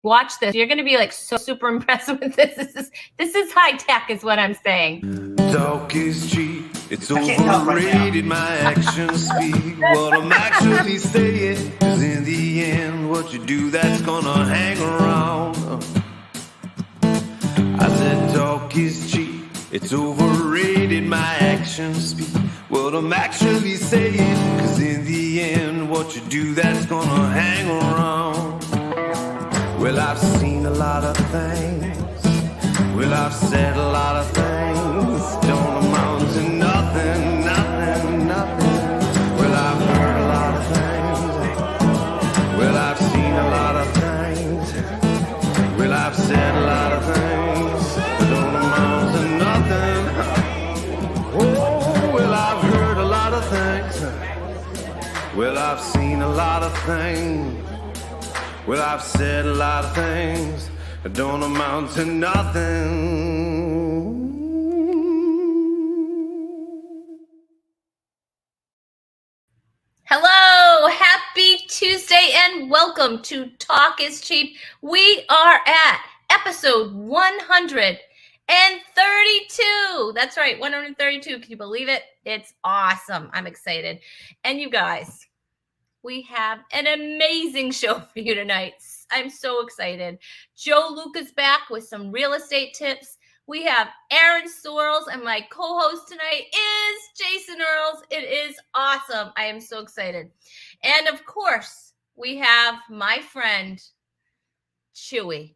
Watch this. You're going to be like so super impressed with this. This is high tech is what I'm saying. Talk is cheap. It's overrated. My actions speak what I'm actually saying. 'Cause in the end, what you do, that's gonna hang around. I said talk is cheap. It's overrated. My actions speak what I'm actually saying. 'Cause in the end, what you do, that's gonna hang around. Well, I've seen a lot of things. Well, I've said a lot of things. Don't amount to nothing, nothing, nothing. Well, I've heard a lot of things. Well, I've seen a lot of things. Well, I've said a lot of things. Don't amount to nothing. Oh, well, I've heard a lot of things. Well, I've seen a lot of things. Well, I've said a lot of things that don't amount to nothing. Hello, happy Tuesday, and welcome to Talk is Cheap. We are at episode 132. That's right, 132. Can you believe it? It's awesome. I'm excited. And you guys, we have an amazing show for you tonight. I'm so excited. Joe Luca's back with some real estate tips. We have Aaron Sorrells, and my co-host tonight is Jason Earls. It is awesome. I am so excited. And of course, we have my friend, Chewy.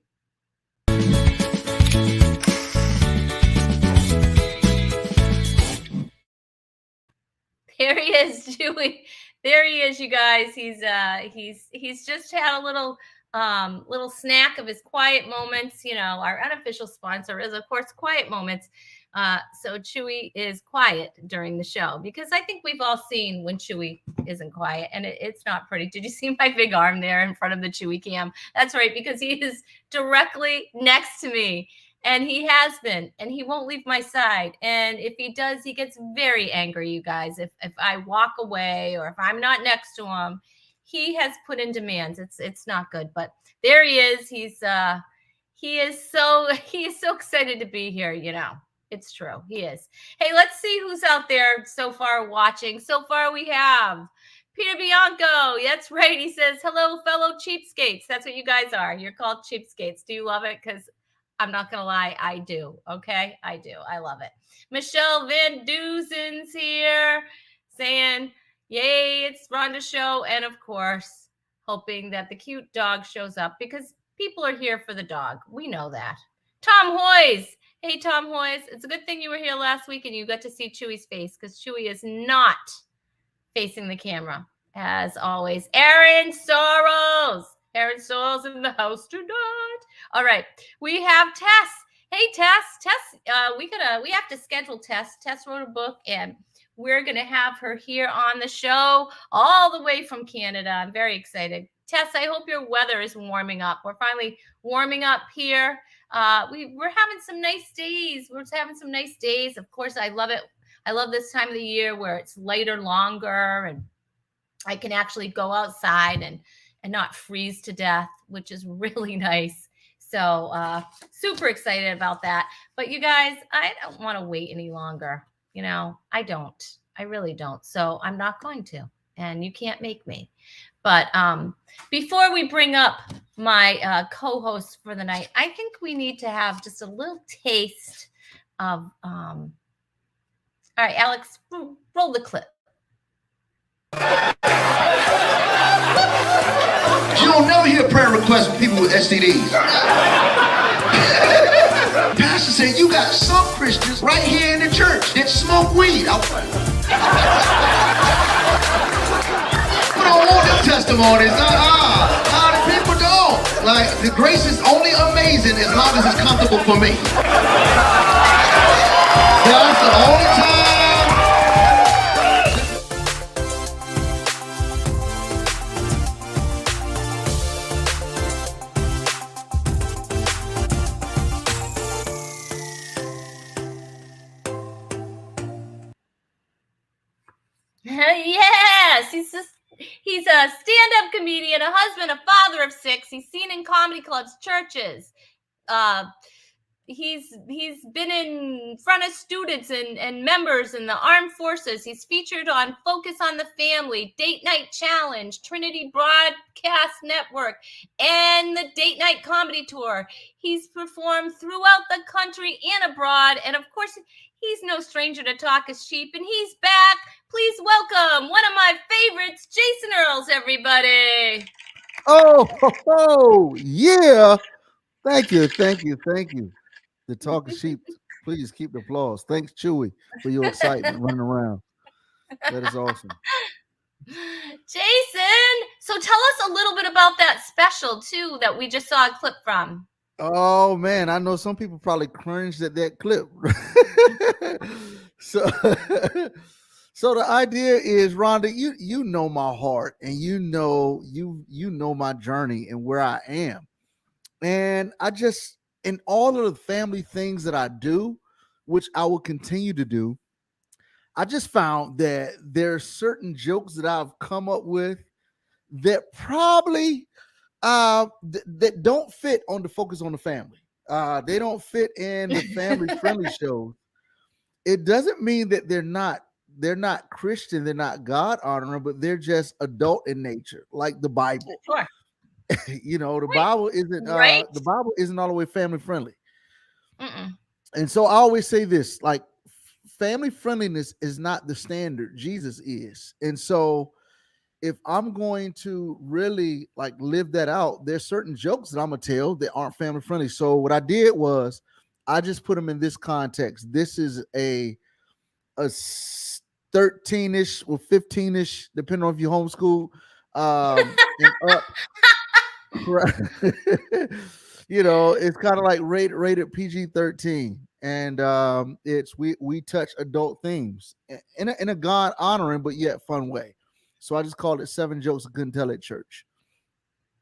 There he is, Chewy. There he is, you guys. He's just had a little snack of his quiet moments. You know, our unofficial sponsor is, of course, Quiet Moments. So Chewy is quiet during the show because I think we've all seen when Chewy isn't quiet, and it's not pretty. Did you see my big arm there in front of the Chewy cam? That's right, because he is directly next to me. And he has been, and he won't leave my side. And if he does, he gets very angry, you guys. If I walk away or if I'm not next to him, he has put in demands. It's not good. But there he is. He is so excited to be here, you know. It's true. He is. Hey, let's see who's out there so far watching. So far we have Peter Bianco. That's right. He says, hello, fellow cheapskates. That's what you guys are. You're called cheapskates. Do you love it? Because I'm not going to lie. I do. Okay. I do. I love it. Michelle Van Duzen's here saying, yay, it's Rhonda's show. And of course, hoping that the cute dog shows up because people are here for the dog. We know that. Tom Hoyes. Hey, Tom Hoyes. It's a good thing you were here last week and you got to see Chewy's face because Chewy is not facing the camera as always. Aaron Sorrells. Aaron Sorrells in the house tonight. All right. We have Tess. Hey, Tess. Tess, we have to schedule Tess. Tess wrote a book, and we're going to have her here on the show all the way from Canada. I'm very excited. Tess, I hope your weather is warming up. We're finally warming up here. We're having some nice days. We're having some nice days. Of course, I love it. I love this time of the year where it's lighter, longer, and I can actually go outside and not freeze to death, which is really nice. So super excited about that. But you guys, I don't want to wait any longer. You know, I don't. I really don't. So I'm not going to. And you can't make me. But before we bring up my co-host for the night, I think we need to have just a little taste of all right, Alex, roll the clip. You don't never hear prayer requests from people with STDs. Pastor said, you got some Christians right here in the church that smoke weed. We don't want them testimonies. The people don't. Like, the grace is only amazing as long as it's comfortable for me. That's the only time. Yes, he He's a stand-up comedian, a husband, a father of 6. He's seen in comedy clubs, churches. Uh, he's been in front of students and members in the armed forces. He's featured on Focus on the Family, Date Night Challenge, Trinity Broadcast Network, and the Date Night Comedy Tour. He's performed throughout the country and abroad, and of course he's no stranger to talk is cheap, and he's back. Please welcome one of my favorites, Jason Earls, everybody. Oh, yeah. Thank you. The talk of sheep. Please keep the applause. Thanks, Chewy, for your excitement running around. That is awesome. Jason, so tell us a little bit about that special too that we just saw a clip from. Oh man, I know some people probably cringed at that clip. so so the idea is, Rhonda, you know my heart, and you know my journey and where I am. And I just, in all of the family things that I do, which I will continue to do, I just found that there are certain jokes that I've come up with that probably that don't fit on the Focus on the Family. They don't fit in the family friendly shows. It doesn't mean that they're not Christian, they're not God honoring, but they're just adult in nature, like the Bible. Sure. You know, the Right. Bible isn't Right. the Bible isn't all the way family friendly. Mm-mm. And so I always say this, like, family friendliness is not the standard. Jesus is. And so if I'm going to really like live that out, there's certain jokes that I'm gonna tell that aren't family friendly. So what I did was I just put them in this context. This is a 13-ish or 15-ish, depending on if you homeschool, and up. You know, it's kind of like rated PG-13, and it's we touch adult themes in a God honoring but yet fun way. So I just called it 7 Jokes I Couldn't Tell at Church.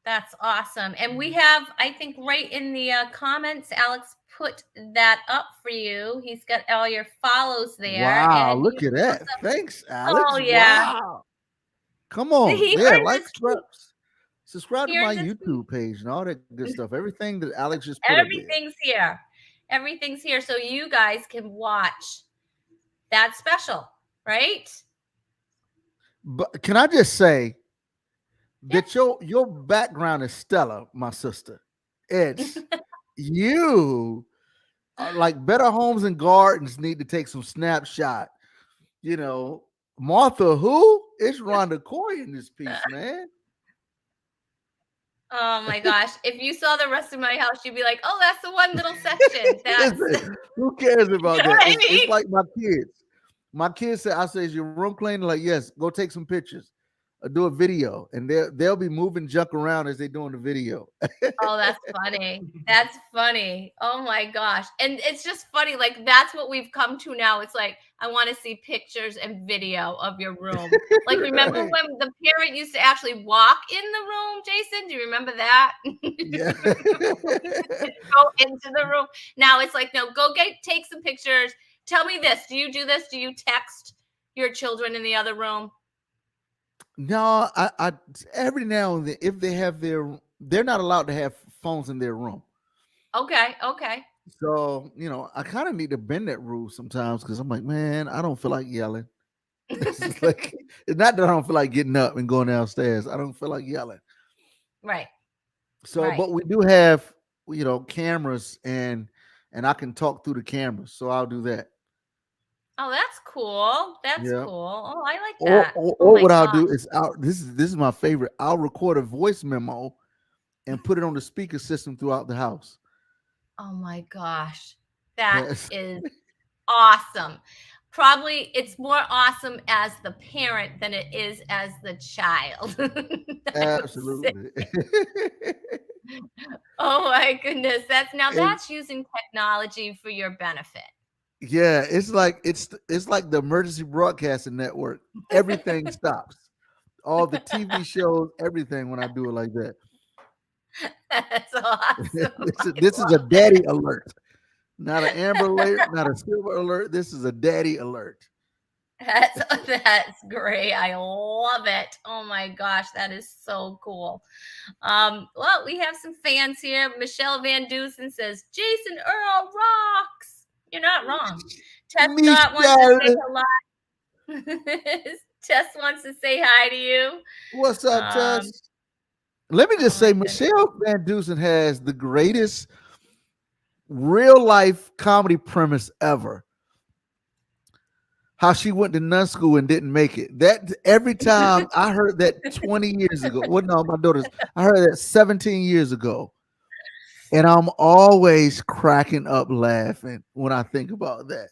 That's awesome. And we have, I think, right in the comments, Alex put that up for you. He's got all your follows there. Wow, and look you at that. also- Thanks, Alex. Oh yeah. Wow. Come on. He Yeah, earned like, his subscribe to He my earned his YouTube page and all that good stuff. Everything that Alex just put up there. Everything's here. Everything's here. So you guys can watch that special, right? But can I just say that your background is stellar, my sister. It's you are like Better Homes and Gardens need to take some snapshot. You know, Martha, who? It's Rhonda Coy in this piece, man. Oh my gosh. If you saw the rest of my house, you'd be like, oh, that's the one little section. That's Listen, who cares about You know that? what I It's mean? like my kids. My kids say, I say, is your room clean? They're like, yes, go take some pictures. Or do a video. And they'll be moving junk around as they're doing the video. Oh, that's funny. That's funny. Oh my gosh. And it's just funny. Like, that's what we've come to now. It's like, I want to see pictures and video of your room. Like, remember Right. when the parent used to actually walk in the room, Jason? Do you remember that? Yeah. Go into the room. Now it's like, no, take some pictures. Tell me this. Do you do this? Do you text your children in the other room? No, I every now and then, if they're not allowed to have phones in their room. Okay. So, I kind of need to bend that rule sometimes because I'm like, man, I don't feel like yelling. It's like, it's not that I don't feel like getting up and going downstairs. I don't feel like yelling. Right. So, Right. but we do have, cameras and I can talk through the cameras. So I'll do that. Oh, that's cool. That's Yeah. cool. Oh, I like Or, that. or, Oh or my what I'll do gosh. is this is my favorite. I'll record a voice memo and put it on the speaker system throughout the house. Oh my gosh. That Yes. is awesome. Probably it's more awesome as the parent than it is as the child. I would say. Absolutely. Oh my goodness. And That's using technology for your benefit. yeah, it's like the emergency broadcasting network. Everything stops. All the TV shows, everything when I do it like that. That's awesome. This is a daddy alert. Not an Amber alert, not a silver alert. This is a daddy alert. That's great. I love it. Oh my gosh, that is so cool. Well, we have some fans here. Michelle Van Dusen says, Jason Earl rocks. You're not wrong. Tess Scott wants to say Michelle, hello. Tess wants to say hi to you. what's up, Um, Tess? Let me oh just say, my goodness. Michelle Van Dusen has the greatest real life comedy premise ever. How she went to nun school and didn't make it. That every time I heard that 20 years ago. Well, no, my daughter's. I heard that 17 years ago, and I'm always cracking up laughing when I think about that.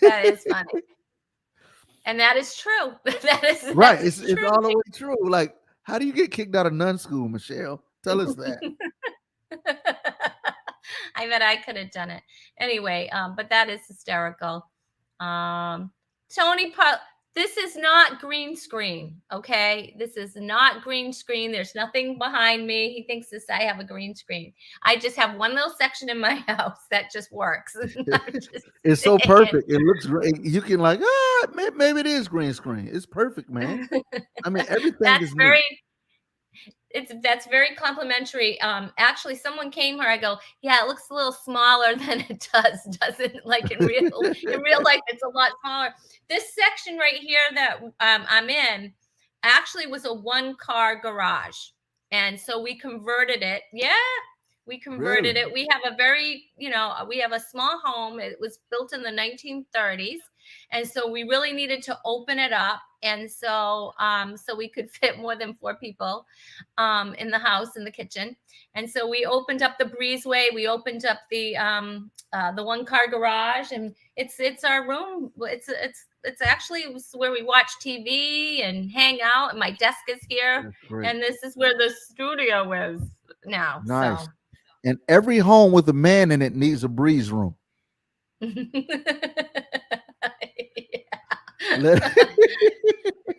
That is funny. And that is true. Right? That is It's true. all the way true. Like, how do you get kicked out of nun school, Michelle? Tell us that. I bet I could have done it. Anyway, but that is hysterical. Um, Tony, this is not green screen. Okay, this is not green screen. There's nothing behind me. He thinks this. I have a green screen. I just have one little section in my house that just works. It's so perfect. It looks great. You can like, maybe it is green screen. It's perfect, man. I mean, everything That's is very neat. that's very complimentary. Actually, someone came here. I go, yeah, it looks a little smaller than it doesn't like in real life. It's a lot smaller. This section right here that I'm in actually was a 1-car garage, and so we converted it. Yeah, we converted Really? it. We have a very, we have a small home. It was built in the 1930s, and so we really needed to open it up, and so we could fit more than 4 people in the house, in the kitchen. And so we opened up the breezeway. We opened up the 1-car garage, and it's our room. It's actually where we watch TV and hang out. And my desk is here, That's great. and this is where the studio is now. Nice. So. And every home with a man in it needs a breeze room. Let-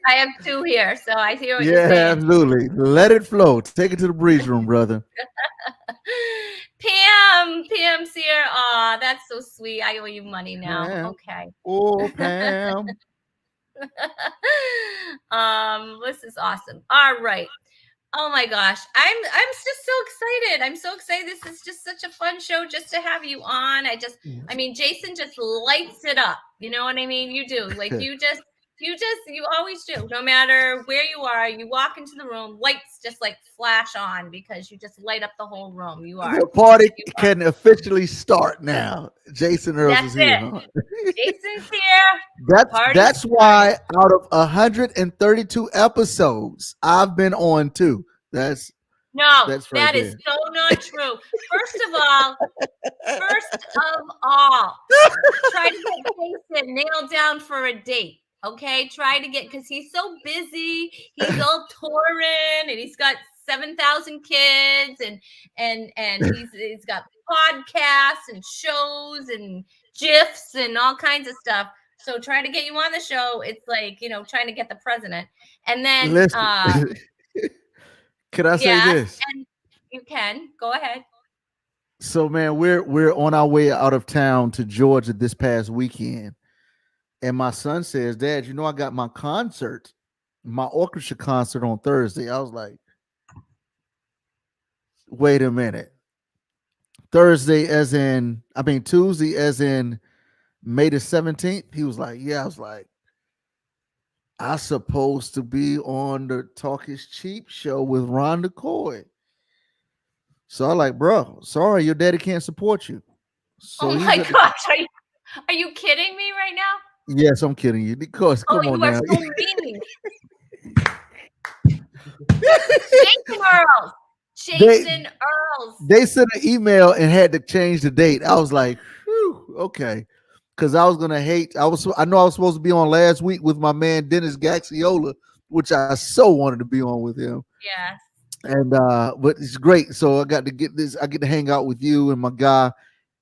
I have 2 here, so I hear what yeah, you're saying. absolutely. Let it flow. Take it to the breeze room, brother. Pam's here. Aw, that's so sweet. I owe you money now. Pam. Okay. Oh, Pam. This is awesome. All right. Oh my gosh. I'm just so excited. I'm so excited. This is just such a fun show just to have you on. I mean, Jason just lights it up. You know what I mean? You do. Like you always do. No matter where you are, you walk into the room, lights just like flash on because you just light up the whole room. The party can officially start now. Jason Earls is here. Huh? Jason's here. That's why out of 132 episodes, I've been on 2. That's right. That is so not true. First of all, try to get Jason nailed down for a date. Okay, try to get, because he's so busy. He's all touring, and he's got 7,000 kids, and he's got podcasts and shows and gifs and all kinds of stuff. So try to get you on the show. It's like, trying to get the president. And then Listen, can I say this? And you can go ahead. So man, we're on our way out of town to Georgia this past weekend. And my son says, Dad, I got my orchestra concert on Thursday. I was like, wait a minute. Tuesday as in May the 17th. He was like, yeah. I was like, I supposed to be on the Talk is Cheap show with Rhonda Coy. So I'm like, bro, sorry, your daddy can't support you. So oh my gosh, are you kidding me right now? Yes, I'm kidding you. Because come on now. So mean. Jason Earls. They sent an email and had to change the date. I was like, whew, okay. Because I was gonna hate. I know I was supposed to be on last week with my man Dennis Gaxiola, which I so wanted to be on with him. Yeah. And but it's great. So I got to get this. I get to hang out with you and my guy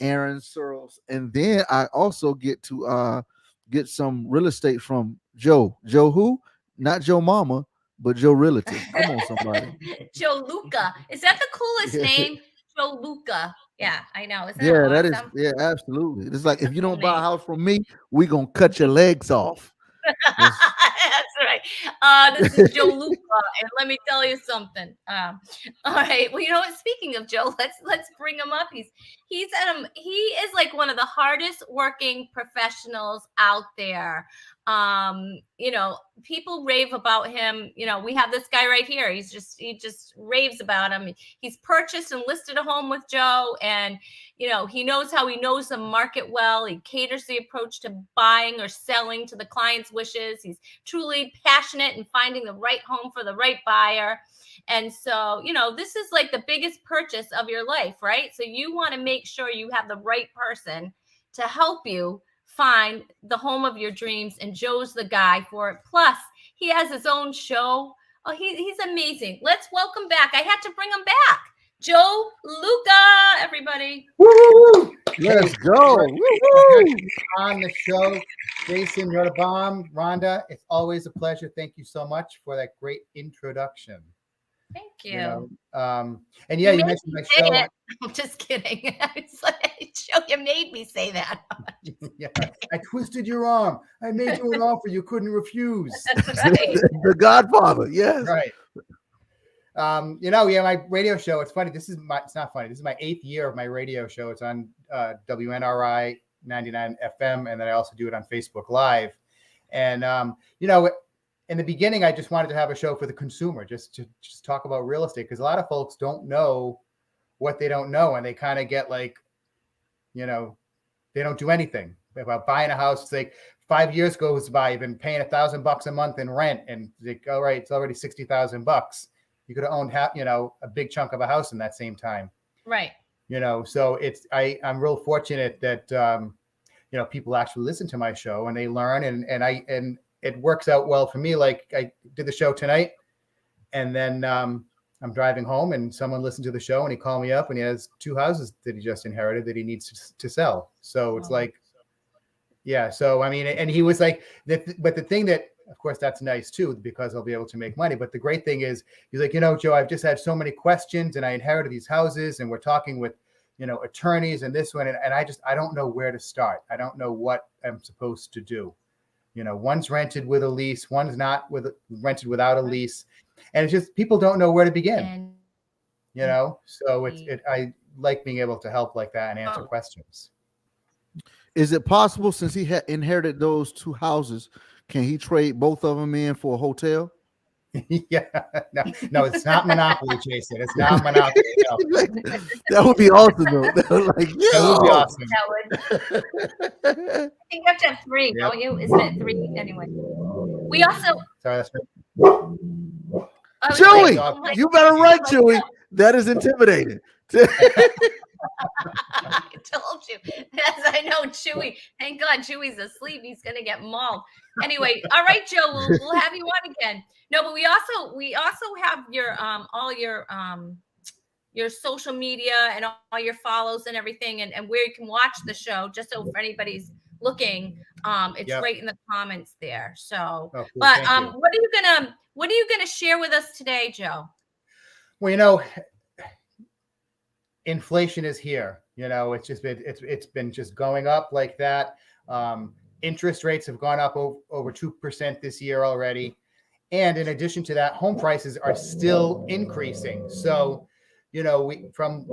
Aaron Searles, and then I also get to get some real estate from Joe. Joe who? Not Joe Mama, but Joe Realty. Come on, somebody. Joe Luca. Is that the coolest name? Joe Luca. Yeah, I know. Isn't that awesome? is. Yeah, absolutely. It's like if you don't buy a house from me, we gonna cut your legs off. That's right. This is Joe Luca, and let me tell you something. All right. Well, you know what? Speaking of Joe, let's bring him up. He is like one of the hardest working professionals out there. You know, people rave about him. You know, we have this guy right here. He just raves about him. He's purchased and listed a home with Joe, and you know, he knows the market well. He caters the approach to buying or selling to the client's wishes. He's truly passionate in finding the right home for the right buyer. And so, you know, this is like the biggest purchase of your life, right? So you want to make sure you have the right person to help you find the home of your dreams. And Joe's the guy for it. Plus, he has his own show. Oh, he's amazing. Let's welcome back. I had to bring him back. Joe Luca, everybody. Woo! Let's go. Woo-hoo. On the show, Jason Rhonda, it's always a pleasure. Thank you so much for that great introduction. Thank you. You know, and yeah, you mentioned my show. I'm just kidding. It's like, Joe, you made me say that. Yeah, I twisted your arm. I made you an offer you couldn't refuse. Right. The Godfather. Yes. Right. You know, yeah, my radio show. It's funny. It's not funny. This is my 8th year of my radio show. It's on WNRI 99 FM, and then I also do it on Facebook Live. And you know, in the beginning, I just wanted to have a show for the consumer, just to talk about real estate, because a lot of folks don't know what they don't know, and they kind of get like, you know, they don't do anything about buying a house. It's like 5 years goes by, you've been paying $1,000 a month in rent, and like, all right, it's already $60,000. You could have owned you know, a big chunk of a house in that same time. Right. You know, so I'm real fortunate that you know, people actually listen to my show and they learn, and it works out well for me. Like, I did the show tonight, and then I'm driving home, and someone listened to the show, and he called me up, and he has 2 houses that he just inherited that he needs to sell. So it's like, yeah. So I mean, and he was like, but the thing that, of course, that's nice too, because I'll be able to make money. But the great thing is, he's like, you know, Joe, I've just had so many questions, and I inherited these houses, and we're talking with, you know, attorneys and this one, and I don't know where to start. I don't know what I'm supposed to do. You know, one's rented with a lease, one's not rented without a lease, and it's just, people don't know where to begin. You know, so I like being able to help like that and answer questions. Is it possible, since he had inherited those 2 houses, can he trade both of them in for a hotel? Yeah, no, it's not Monopoly, Jason. It's not Monopoly. No. That would be awesome, though. Like, that would be awesome. I think you have to have 3, Yep. don't you? Isn't it 3 anyway? We also. Sorry, that's right. Chewy, Like, you better run, Chewy. That is intimidating. I told you. Yes, I know, Chewy. Thank God Chewy's asleep. He's gonna get mauled. Anyway, all right, Joe, we'll have you on again. No, but we also have your all your social media and all your follows and everything, and where you can watch the show, just so if anybody's looking, it's right in the comments there. So, cool. But Thank you. what are you gonna share with us today, Joe? Well, you know, inflation is here. You know, it's been just going up like that. Interest rates have gone up over 2% this year already. And in addition to that, home prices are still increasing. So, you know, from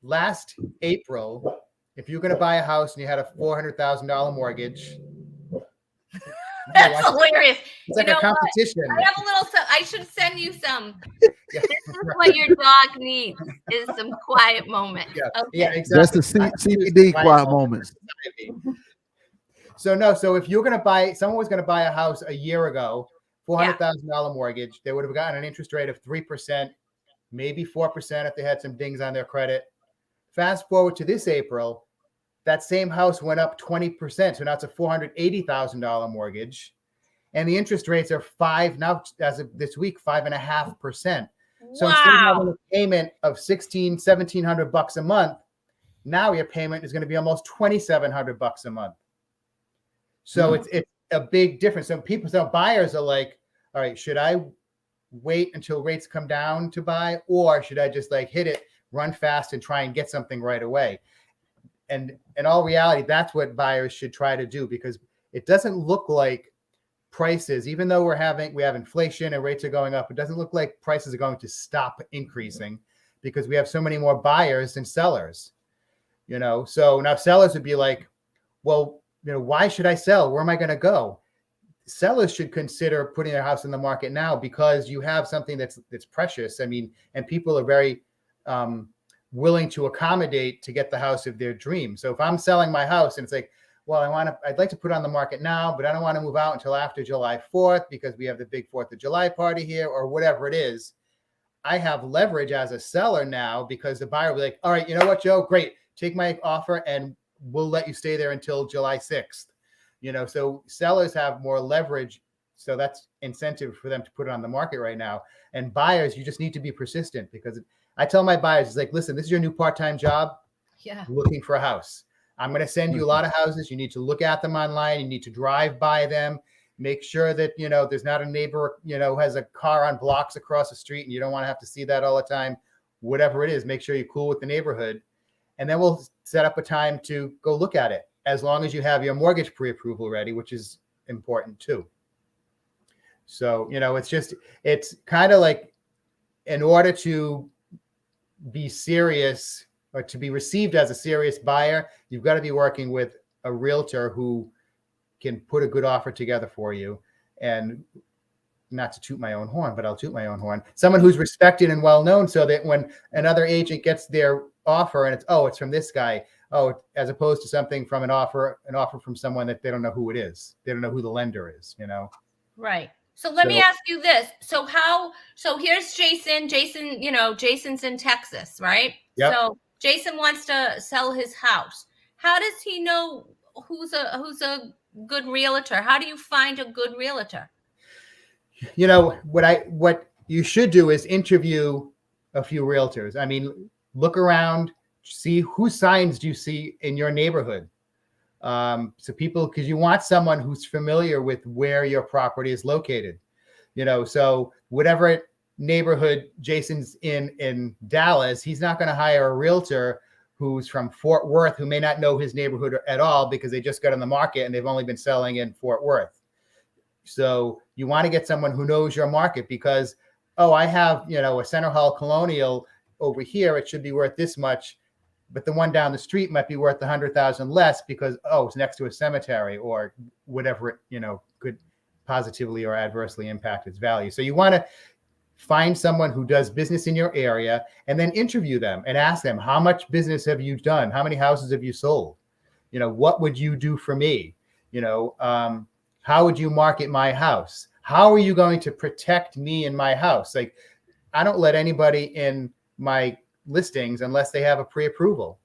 last April, if you're going to buy a house and you had a $400,000 mortgage, That's hilarious. it's like a competition. I have a little. I should send you some. This is what your dog needs: is some quiet moments. Yeah, Okay. yeah, exactly. That's the CBD quiet moments. So no, so if you're going to buy, someone was going to buy a house a year ago, $400,000 mortgage, they would have gotten an interest rate of 3%, maybe 4% if they had some dings on their credit. Fast forward to this April, that same house went up 20%. So now it's a $480,000 mortgage. And the interest rates are now, as of this week, 5.5%. So instead of having a payment of $1,700 a month, now your payment is going to be almost $2,700 a month. So it's a big difference. So buyers are like, all right, should I wait until rates come down to buy, or should I just like hit it, run fast, and try and get something right away? And in all reality, that's what buyers should try to do, because it doesn't look like prices, even though we have inflation and rates are going up, it doesn't look like prices are going to stop increasing because we have so many more buyers than sellers. So now sellers would be like, well, why should I sell? Where am I going to go? Sellers should consider putting their house in the market now because you have something that's precious. I mean, and people are very willing to accommodate to get the house of their dream. So if I'm selling my house and it's like, well, I'd like to put it on the market now, but I don't want to move out until after July 4th because we have the big 4th of July party here or whatever it is. I have leverage as a seller now because the buyer will be like, all right, you know what, Joe, great. Take my offer and we'll let you stay there until July 6th. So sellers have more leverage. So that's incentive for them to put it on the market right now. And buyers, you just need to be persistent because I tell my buyers, it's like, listen, this is your new part-time job. Yeah. Looking for a house. I'm going to send you a lot of houses. You need to look at them online. You need to drive by them. Make sure that, there's not a neighbor, has a car on blocks across the street and you don't want to have to see that all the time. Whatever it is, make sure you're cool with the neighborhood. And then we'll set up a time to go look at it as long as you have your mortgage pre-approval ready, which is important too. So, it's kind of like in order to be serious or to be received as a serious buyer, you've got to be working with a realtor who can put a good offer together for you. And not to toot my own horn, but I'll toot my own horn. Someone who's respected and well-known so that when another agent gets their offer and it's from this guy, as opposed to something from an offer from someone that they don't know who it is. They don't know who the lender is, Right. So let me ask you this. So here's Jason. Jason's in Texas, right? Yep. So Jason wants to sell his house. How does he know who's a good realtor? How do you find a good realtor? What you should do is interview a few realtors. I mean, look around, see whose signs do you see in your neighborhood. Because you want someone who's familiar with where your property is located. So whatever neighborhood Jason's in Dallas, he's not going to hire a realtor who's from Fort Worth who may not know his neighborhood at all because they just got on the market and they've only been selling in Fort Worth. So you want to get someone who knows your market because, I have, a Center Hall Colonial over here. It should be worth this much, but the one down the street might be worth $100,000 less because, it's next to a cemetery or whatever, could positively or adversely impact its value. So you want to find someone who does business in your area and then interview them and ask them, how much business have you done? How many houses have you sold? What would you do for me? How would you market my house? How are you going to protect me in my house? Like, I don't let anybody in my listings unless they have a pre-approval,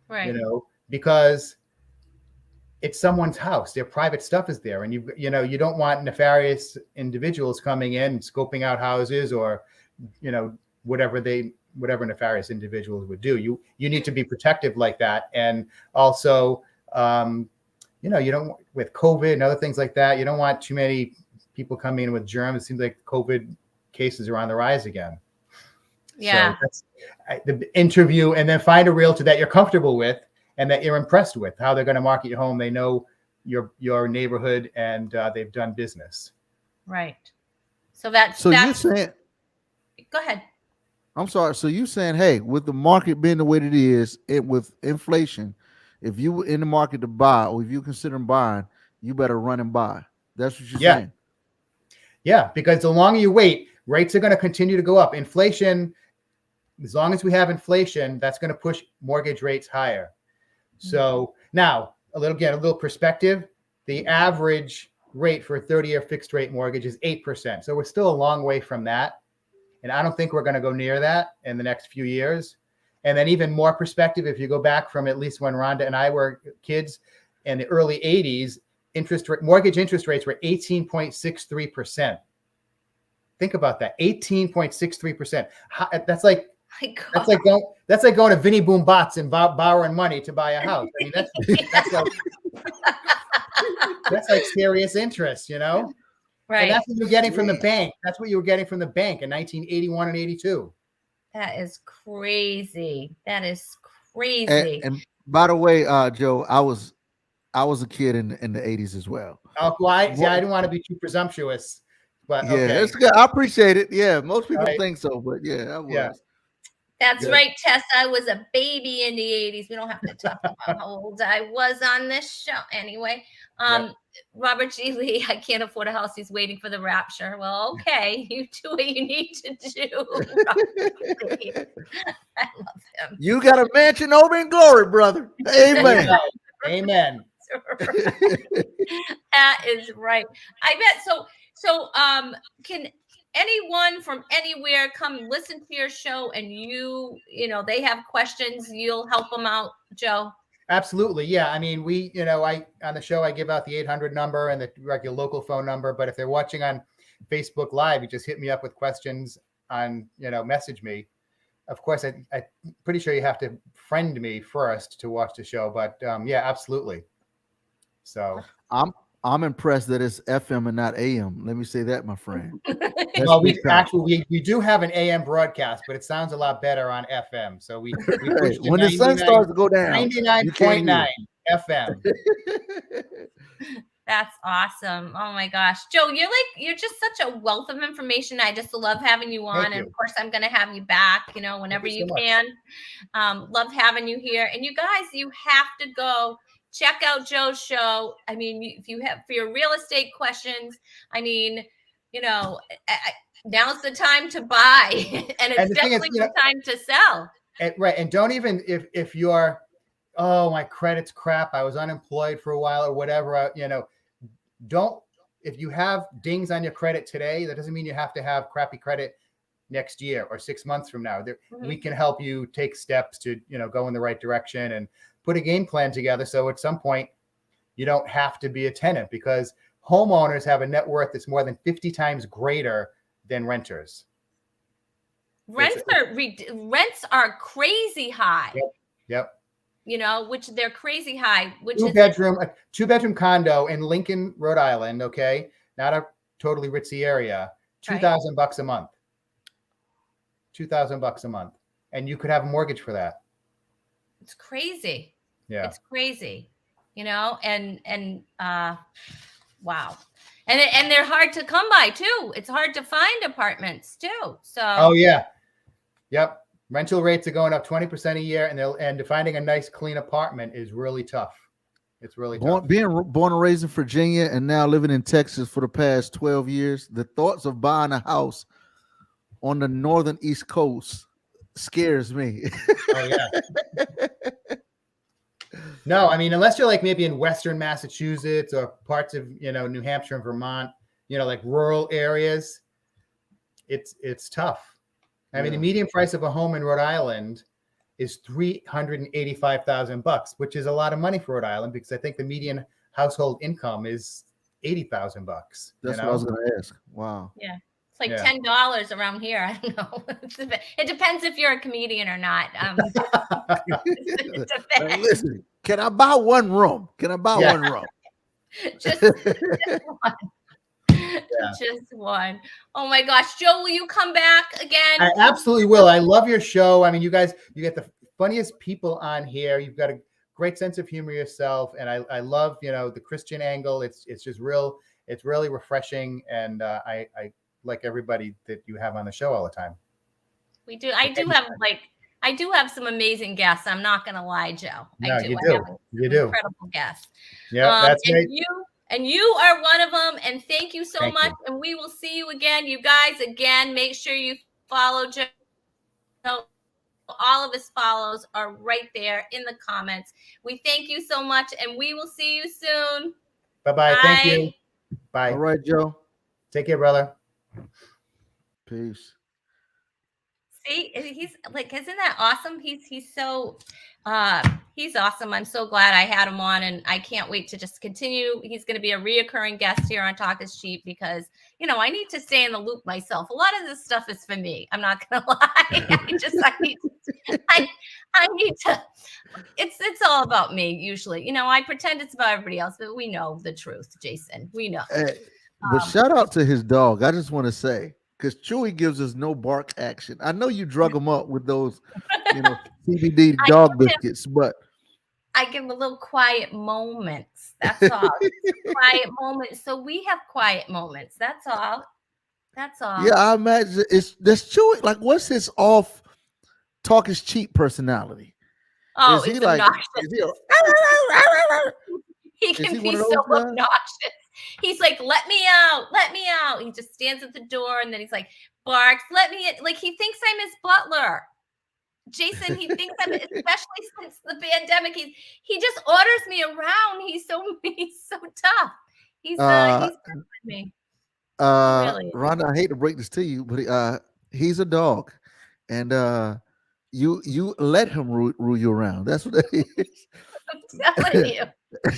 right? Because it's someone's house. Their private stuff is there, and you don't want nefarious individuals coming in, scoping out houses, or whatever nefarious individuals would do. You need to be protective like that, and also, you don't, with COVID and other things like that, you don't want too many people coming in with germs. It seems like COVID cases are on the rise again. Yeah. So that's the interview, and then find a realtor that you're comfortable with and that you're impressed with how they're going to market your home. They know your neighborhood and they've done business. Right. So that's you're saying, go ahead. I'm sorry. So you saying, hey, with the market being the way it is, with inflation, if you were in the market to buy, or if you consider buying, you better run and buy. That's what you're saying. Yeah, because the longer you wait, rates are going to continue to go up. Inflation, as long as we have inflation, that's going to push mortgage rates higher. So now, a little perspective, the average rate for a 30-year fixed rate mortgage is 8%. So we're still a long way from that. And I don't think we're going to go near that in the next few years. And then even more perspective, if you go back from at least when Rhonda and I were kids in the early 80s, mortgage interest rates were 18.63%. Think about that, 18.63%. That's like going to Vinnie Boom Bots and borrowing money to buy a house. I mean, that's like serious interest, Right. And that's what you're getting from the bank. That's what you were getting from the bank in 1981 and 82. That is crazy. That is crazy. And by the way, Joe, I was a kid in the 80s as well. Oh, well, I didn't want to be too presumptuous, but Yeah, okay. that's good. I appreciate it. Yeah, most people Right. think so, but yeah, I was. Yeah. That's Yeah. right, Tess. I was a baby in the 80s. We don't have to talk about how old I was on this show. Anyway, Robert G. Lee, I can't afford a house. He's waiting for the rapture. Well, okay. You do what you need to do. Robert Lee. I love him. You got a mansion over in glory, brother. Amen. Amen. That is right. I bet so can anyone from anywhere come listen to your show and you know they have questions, you'll help them out, Joe? Absolutely. Yeah. I mean, I on the show I give out the 800 number and the regular local phone number, but if they're watching on Facebook Live, you just hit me up with questions on, message me. Of course, I'm pretty sure you have to friend me first to watch the show, but yeah, absolutely. So I'm impressed that it's FM and not AM. Let me say that, my friend. Well, we do have an AM broadcast, but it sounds a lot better on FM. So we pushed when the sun starts to go down, 99.9 FM. That's awesome. Oh my gosh. Joe, you're just such a wealth of information. I just love having you on. And of course, I'm going to have you back, whenever you can. Love having you here. And you guys, you have to go check out Joe's show. I mean, if you have for your real estate questions, I mean, now's the time to buy, and it's definitely the time to sell. Right. And don't even, if you're, oh, my credit's crap, I was unemployed for a while or whatever, if you have dings on your credit today, that doesn't mean you have to have crappy credit next year or 6 months from now. We can help you take steps to, go in the right direction and put a game plan together. So at some point you don't have to be a tenant, because homeowners have a net worth that's more than 50 times greater than renters. Rents are crazy high. Yep. Which they're crazy high. Which a two-bedroom condo in Lincoln, Rhode Island. Okay, not a totally ritzy area. $2,000 a month. $2,000 a month, and you could have a mortgage for that. It's crazy. Yeah, it's crazy. And wow. And they're hard to come by too. It's hard to find apartments too. So. Oh yeah. Yep. Rental rates are going up 20% a year, and finding a nice, clean apartment is really tough. It's really tough. Being born and raised in Virginia and now living in Texas for the past 12 years, the thoughts of buying a house on the northern East Coast scares me. Oh yeah. No, I mean, unless you're like maybe in Western Massachusetts or parts of, New Hampshire and Vermont, like rural areas, it's tough. I mean, the median price of a home in Rhode Island is $385,000, which is a lot of money for Rhode Island, because I think the median household income is $80,000. That's what I was going to ask. Wow. Yeah. It's like $10 around here. I don't know. It depends if you're a comedian or not. Listen, can I buy one room? One room? Just one. Just one. Oh my gosh, Joe, will you come back again? I absolutely will. I love your show. I mean, you guys, you get the funniest people on here. You've got a great sense of humor yourself, and I love the Christian angle. It's just real. It's really refreshing, and I like everybody that you have on the show all the time. We do. I do have some amazing guests. I'm not gonna lie, Joe. No, you do. You do. Incredible guests. Yeah, that's right. And you are one of them. And thank you so much. And we will see you again. You guys, again, make sure you follow Joe. All of his follows are right there in the comments. We thank you so much, and we will see you soon. Bye-bye. Thank you. Bye. All right, Joe. Take care, brother. Peace. See, he's like, isn't that awesome? He's so he's awesome. I'm so glad I had him on, and I can't wait to just continue. He's going to be a reoccurring guest here on Talk is Cheap, because I need to stay in the loop myself. A lot of this stuff is for me. I'm not going to lie. I need to. It's all about me usually. I pretend it's about everybody else, but we know the truth, Jason. We know. Hey, but shout out to his dog. I just want to say, because Chewy gives us no bark action. I know you drug him up with those, CBD dog biscuits, but I give a little quiet moments. That's all. Quiet moments. So we have quiet moments. That's all. That's all. Yeah, I imagine that's Chewy. Like, what's his off talk is cheap personality? Oh, Is he it's like? obnoxious. Is he? He Is can he one be of so those guys? obnoxious. He's like, let me out, let me out. He just stands at the door and then he's like, barks, let me in. Like he thinks I'm his butler. Jason, he thinks I'm, especially since the pandemic, he just orders me around. He's so tough. He's Uh, with me. He really is. Rhonda, I hate to break this to you, but he's a dog, and you let him rule you around. That's what that is.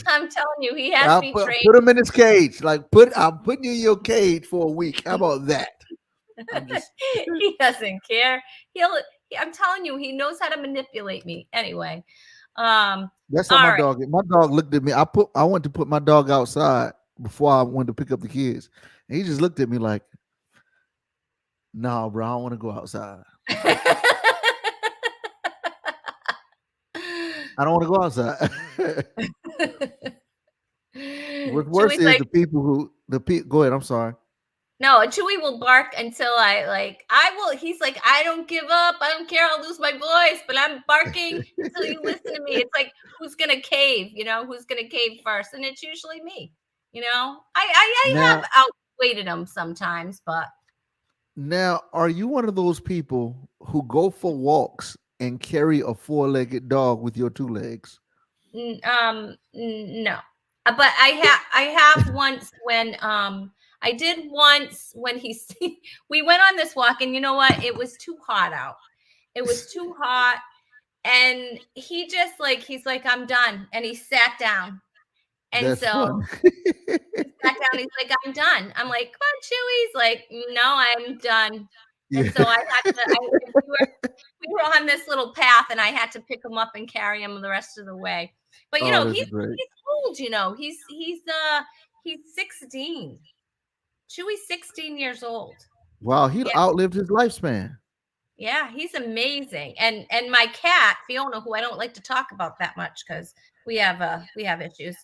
I'm telling you, he has me trained. Put him in his cage. Like I'm putting you in your cage for a week. How about that? He doesn't care. I'm telling you, he knows how to manipulate me. Anyway, that's how my dog is. My dog looked at me. I went to put my dog outside before I went to pick up the kids, and he just looked at me like, "No, bro, I don't want to go outside. I don't want to go outside." What's worse is the people who go ahead. I'm sorry. No, Chewy will bark until he's like, I don't give up. I don't care. I'll lose my voice, but I'm barking until you listen to me. It's like, who's going to cave? Who's going to cave first? And it's usually me. I have outweighted him sometimes, but. Now, are you one of those people who go for walks and carry a 4-legged dog with your 2 legs? No. But I have once when I did once when we went on this walk, and you know what? It was too hot out. It was too hot. And he just he's like, I'm done. And he sat down. And That's so he sat down. He's like, I'm done. I'm like, come on, Chewy. He's like, no, I'm done. Yeah. And so I had to, we were on this little path, and I had to pick him up and carry him the rest of the way. But he's old, he's 16. Chewy's 16 years old. Wow, he outlived his lifespan. Yeah, he's amazing. And my cat, Fiona, who I don't like to talk about that much because we have issues.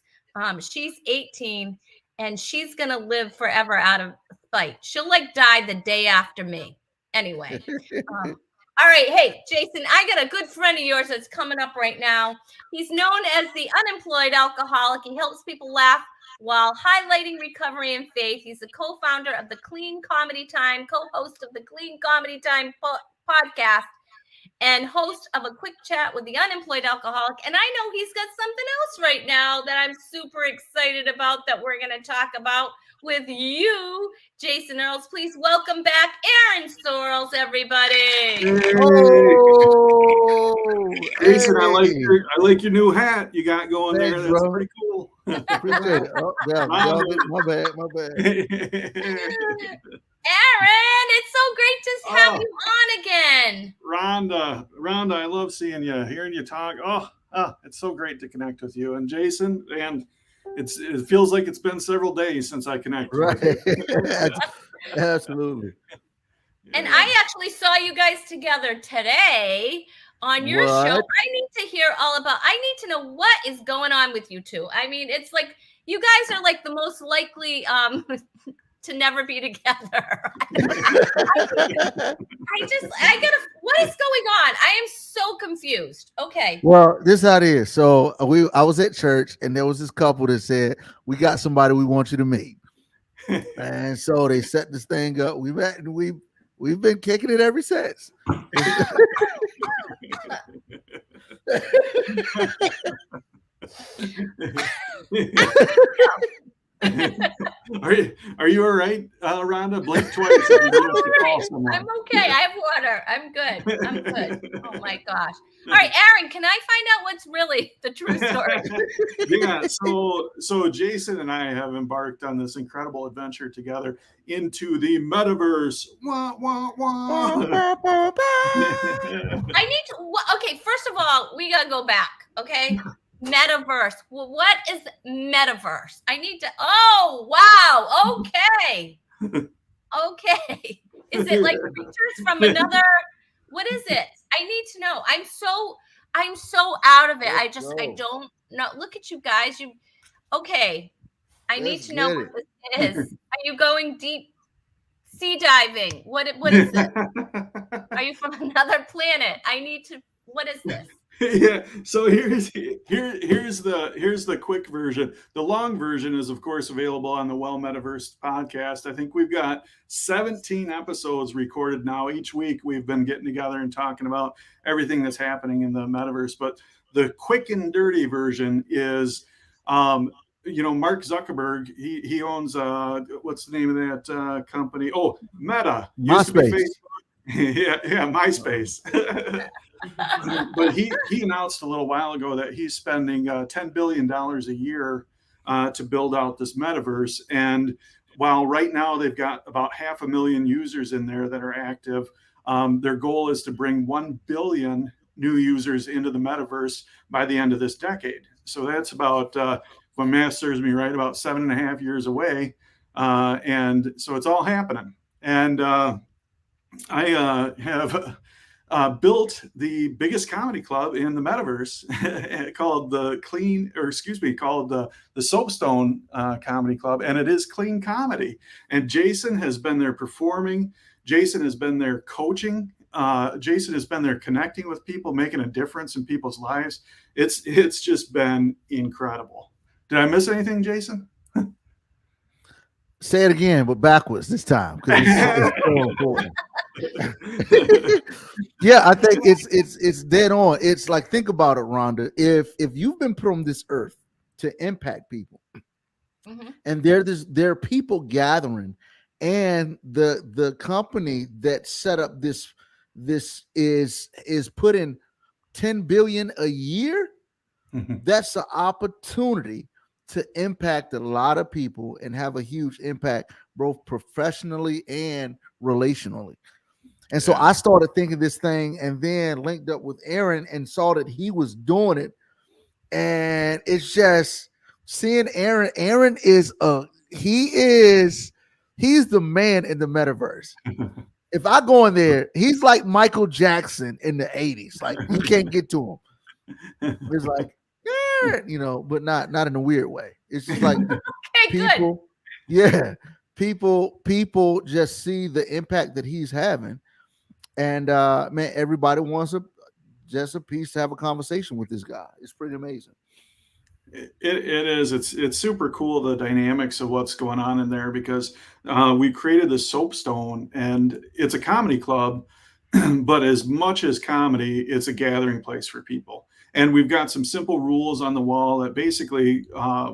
She's 18 and she's gonna live forever out of spite. She'll die the day after me. Anyway. All right. Hey, Jason, I got a good friend of yours that's coming up right now. He's known as the unemployed alcoholic. He helps people laugh while highlighting recovery and faith. He's the co-founder of the Clean Comedy Time, co-host of the Clean Comedy Time podcast, and host of a quick chat with the unemployed alcoholic. And I know he's got something else right now that I'm super excited about that we're going to talk about with you, Jason Earls. Please welcome back Aaron Sorrells, everybody. Hey. Oh, Jason, I like your new hat you got going. Thanks, there. That's bro. Pretty cool. Appreciate it. Oh, yeah, my bad. Aaron, it's so great to have you on again. Rhonda, I love seeing you, hearing you talk. It's so great to connect with you. And Jason, and it feels like it's been several days since I connected. Right. Absolutely. And I actually saw you guys together today on your show. I need to hear I need to know what is going on with you two. I mean, it's like you guys are like the most likely to never be together. What is going on? I am so confused. Okay. Well, this is how it is. So I was at church and there was this couple that said, we got somebody we want you to meet. And so they set this thing up. We met and we've been kicking it ever since. Are you all right, Rhonda? Blink twice. I'm okay. I have water. I'm good. Oh my gosh. All right, Aaron, can I find out what's really the true story? Yeah. So Jason and I have embarked on this incredible adventure together into the metaverse. Wah, wah, wah. I need to. Okay, first of all, we gotta go back. Okay. Metaverse. Well, what is metaverse? I need to. Oh, wow. Okay. Okay. Is it like creatures from another? What is it? I need to know. I'm so out of it. I Let's just, I go. don't know. Look at you guys. Okay. I need Let's to know get what it. this is. Are you going deep sea diving? What is this? Are you from another planet? I need to, what is this? Yeah, so here's the quick version. The long version is of course available on the Well Metaverse podcast. I think we've got 17 episodes recorded now. Each week we've been getting together and talking about everything that's happening in the metaverse. But the quick and dirty version is Mark Zuckerberg, he owns what's the name of that company? Oh, Meta. Used to be MySpace. Facebook. Yeah, MySpace. But he announced a little while ago that he's spending $10 billion a year to build out this metaverse. And while right now they've got about 500,000 users in there that are active, their goal is to bring 1 billion new users into the metaverse by the end of this decade. So that's about, if my math serves me right, about 7.5 years away. And so it's all happening. And I have built the biggest comedy club in the metaverse called the Soapstone Comedy Club, and it is clean comedy. And Jason has been there performing. Jason has been there coaching. Jason has been there connecting with people, making a difference in people's lives. It's just been incredible. Did I miss anything, Jason? Say it again, but backwards this time because it's so important. Yeah, I think it's dead on. It's like, think about it, Rhonda. If you've been put on this earth to impact people, and there are people gathering, and the company that set up this is putting 10 billion a year. That's an opportunity to impact a lot of people and have a huge impact both professionally and relationally. And so I started thinking this thing and then linked up with Aaron and saw that he was doing it. And it's just seeing Aaron. Aaron is he's the man in the metaverse. If I go in there, he's like Michael Jackson in the 80s. Like, you can't get to him. It's like, but not in a weird way. It's just like people, people just see the impact that he's having. And man, everybody wants just a piece to have a conversation with this guy. It's pretty amazing. It is. It's super cool, the dynamics of what's going on in there, because we created the Soapstone, and it's a comedy club, but as much as comedy, it's a gathering place for people. And we've got some simple rules on the wall that basically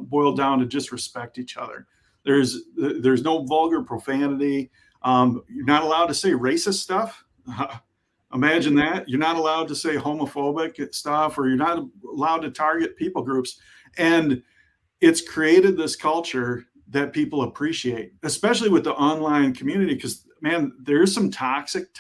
boil down to just respect each other. There's no vulgar profanity. You're not allowed to say racist stuff. Imagine that. You're not allowed to say homophobic stuff, or you're not allowed to target people groups. And it's created this culture that people appreciate, especially with the online community, because man, there's some toxic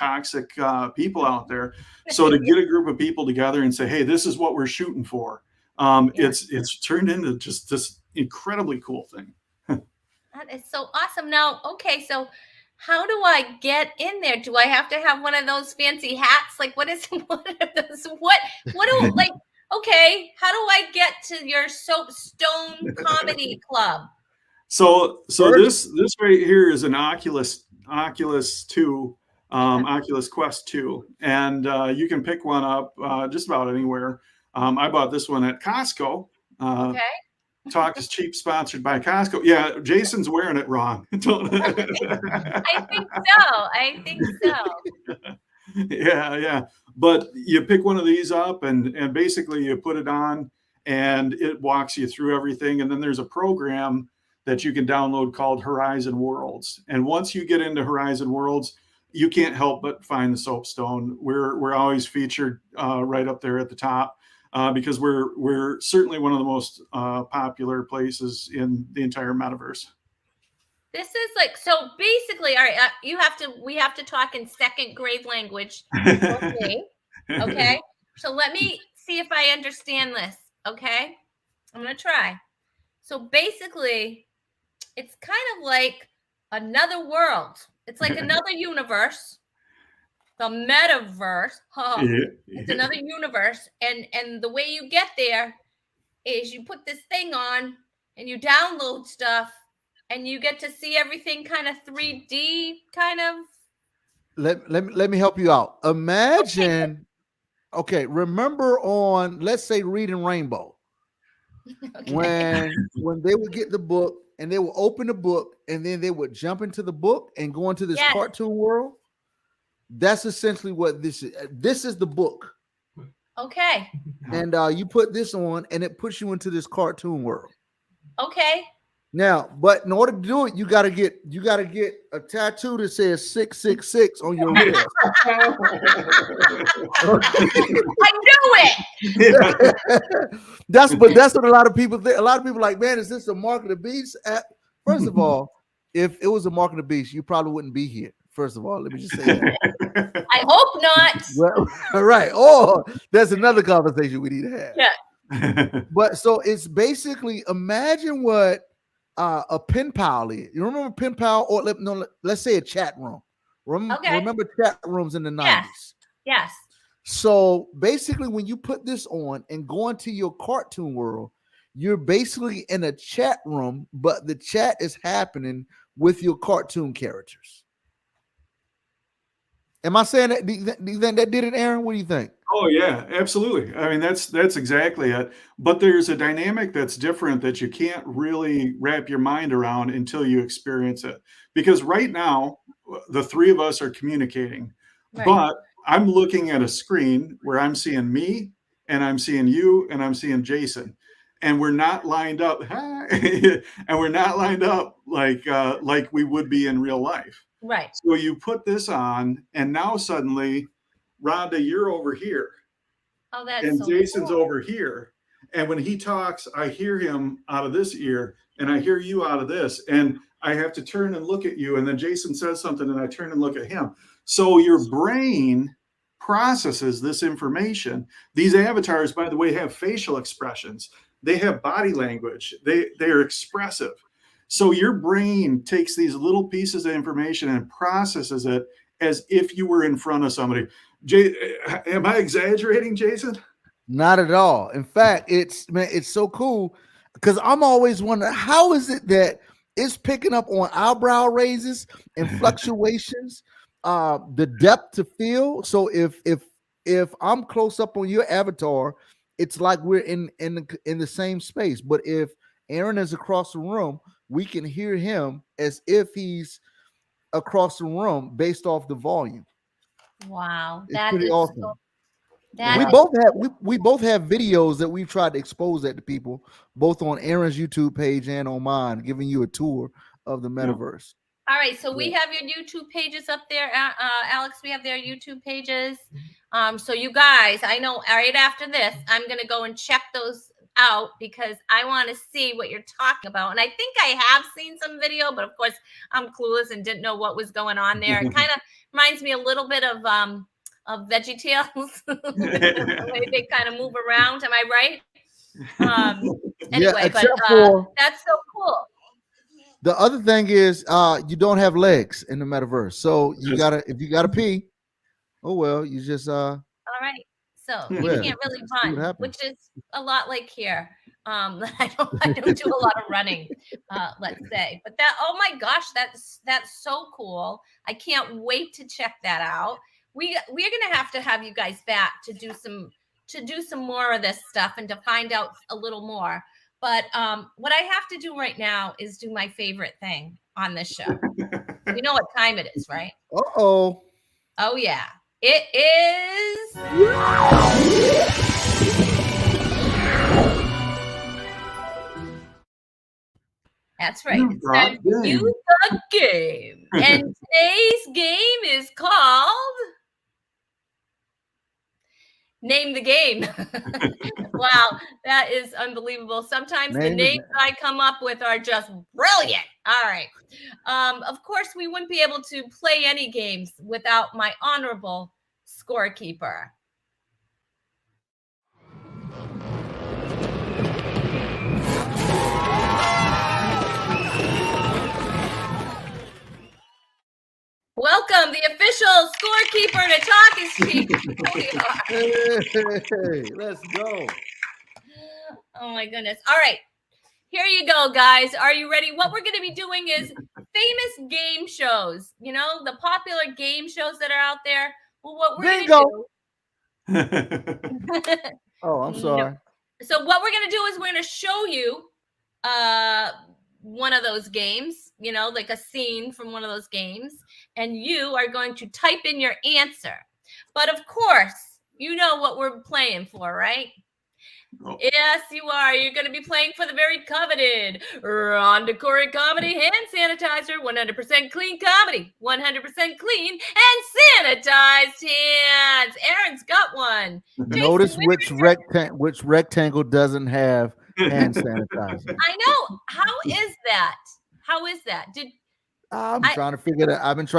people out there. So to get a group of people together and say, hey, this is what we're shooting for, it's turned into just this incredibly cool thing. That is so awesome. Now, okay, so how do I get in there? Do I have to have one of those fancy hats? Like, what is what are those? What do, like? Okay, how do I get to your Soapstone Comedy Club? So this right here is an Oculus 2, Oculus Quest 2, and you can pick one up just about anywhere. I bought this one at Costco. Okay. Talk is Cheap, sponsored by Costco. Yeah, Jason's wearing it wrong. I think so. Yeah. But you pick one of these up, and basically you put it on, and it walks you through everything. And then there's a program that you can download called Horizon Worlds. And once you get into Horizon Worlds, you can't help but find the Soapstone. We're always featured right up there at the top. Because we're certainly one of the most popular places in the entire metaverse. This is like, so basically, all right, we have to talk in second grade language. Okay. So let me see if I understand this. Okay. I'm going to try. So basically, it's kind of like another world. It's like another universe. the metaverse. Huh. Yeah. It's another universe. And the way you get there is you put this thing on and you download stuff and you get to see everything kind of 3D kind of. Let me help you out. Imagine, okay, remember on, let's say, Reading Rainbow, Okay. when they would get the book and they would open the book and then they would jump into the book and go into this Yes. cartoon world. That's essentially what this is. This is the book. Okay. And you put this on and it puts you into this cartoon world. Okay. Now, but in order to do it, you gotta get a tattoo that says 666 on your wrist. I knew it. That's what a lot of people think. A lot of people are like, man, is this a Mark of the Beast app? First of all, if it was a Mark of the Beast, you probably wouldn't be here. First of all, let me just say that. I hope not. Well, all right. Oh, that's another conversation we need to have. Yeah. But so it's basically, imagine what a pen pal is. You remember pen pal, or let's say a chat room. Remember chat rooms in the 90s? Yes. Yes. So basically, when you put this on and go into your cartoon world, you're basically in a chat room, but the chat is happening with your cartoon characters. Am I saying that? Do you think that did it, Aaron? What do you think? Oh yeah, absolutely. I mean, that's exactly it. But there's a dynamic that's different that you can't really wrap your mind around until you experience it. Because right now, the three of us are communicating, Right. but I'm looking at a screen where I'm seeing me and I'm seeing you and I'm seeing Jason, and we're not lined up, and we're not lined up like we would be in real life. Right. So you put this on, and now suddenly, Rhonda, you're over here, Oh, that's and so Jason's cool. over here. And when he talks, I hear him out of this ear, and I hear you out of this, and I have to turn and look at you. And then Jason says something, and I turn and look at him. So your brain processes this information. These avatars, by the way, have facial expressions. They have body language. They are expressive. So your brain takes these little pieces of information and processes it as if you were in front of somebody. Am I exaggerating, Jason? Not at all. In fact, it's so cool because I'm always wondering, how is it that it's picking up on eyebrow raises and fluctuations, the depth to feel. So if I'm close up on your avatar, it's like we're in the same space. But if Aaron is across the room, we can hear him as if he's across the room based off the volume. Wow. It's That pretty is awesome. so, We both have videos that we've tried to expose that to people, both on Aaron's YouTube page and on mine, giving you a tour of the metaverse. all right. So we have your YouTube pages up there, Alex. We have their YouTube pages. So you guys, I know right after this, I'm gonna go and check those out because I want to see what you're talking about. And I think I have seen some video, but of course I'm clueless and didn't know what was going on there. It kind of reminds me a little bit of VeggieTales, the way they kind of move around. Am I right? Anyway, but that's so cool. The other thing is you don't have legs in the metaverse. So if you gotta pee, oh well, you just all right. So you can't really run, which is a lot like here. I don't do a lot of running, let's say. But oh my gosh, that's so cool. I can't wait to check that out. We're gonna have to have you guys back to do some more of this stuff and to find out a little more. But what I have to do right now is do my favorite thing on this show. You know what time it is, right? Uh-oh. Oh yeah. It is. That's right. It's time to use the game. And today's game is called Name the Game. Wow, that is unbelievable. Sometimes the names I come up with are just brilliant. All right. Of course, we wouldn't be able to play any games without my honorable scorekeeper. Welcome, the official scorekeeper and a talk is cheap. We are. Hey, let's go. Oh my goodness. All right. Here you go, guys. Are you ready? What we're going to be doing is famous game shows. You know, the popular game shows that are out there. Well, what we're going to do. Oh, I'm sorry. No. So what we're going to do is we're going to show you one of those games, you know, like a scene from one of those games, and you are going to type in your answer. But of course, you know what we're playing for, right? Oh. Yes, you are. You're going to be playing for the very coveted Rhonda Corey Comedy Hand Sanitizer, 100% clean comedy, 100% clean and sanitized hands. Aaron's got one. Notice which rectangle doesn't have hand sanitizer. I know. How is that? How is that? I've been trying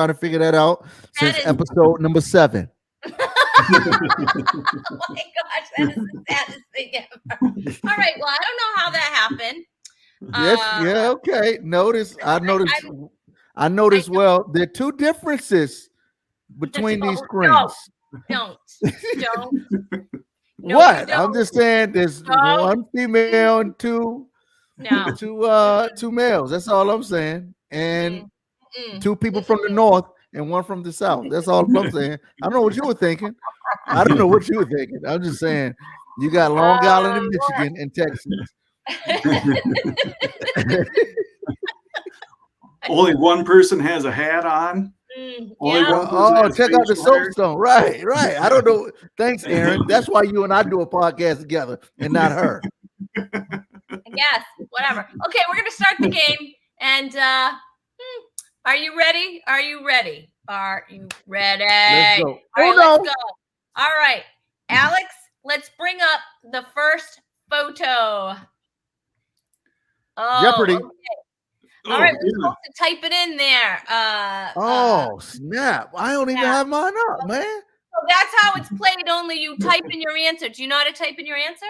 to figure that out since episode number 7. Oh my gosh, that is the saddest thing ever. All right, well, I don't know how that happened. Yes, yeah, okay. I noticed. Well, there are 2 differences between these screens. Don't. No, what? Don't. I'm just saying there's 1 female and 2 males. That's all I'm saying. And 2 people from the north and 1 from the south. That's all I'm saying. I don't know what you were thinking. I don't know what you were thinking. I'm just saying you got Long Island and Michigan and Texas. Only 1 person has a hat on. Check out the soapstone. Right. I don't know. Thanks, Aaron. That's why you and I do a podcast together and not her. Yes, whatever. Okay, we're gonna start the game. And are you ready? Are you ready? Let's go. Let's go. All right, Alex, let's bring up the first photo. Jeopardy. Okay. All right, we're supposed to type it in there. Snap. I don't even have mine up, man. So that's how it's played, only you type in your answer. Do you know how to type in your answer?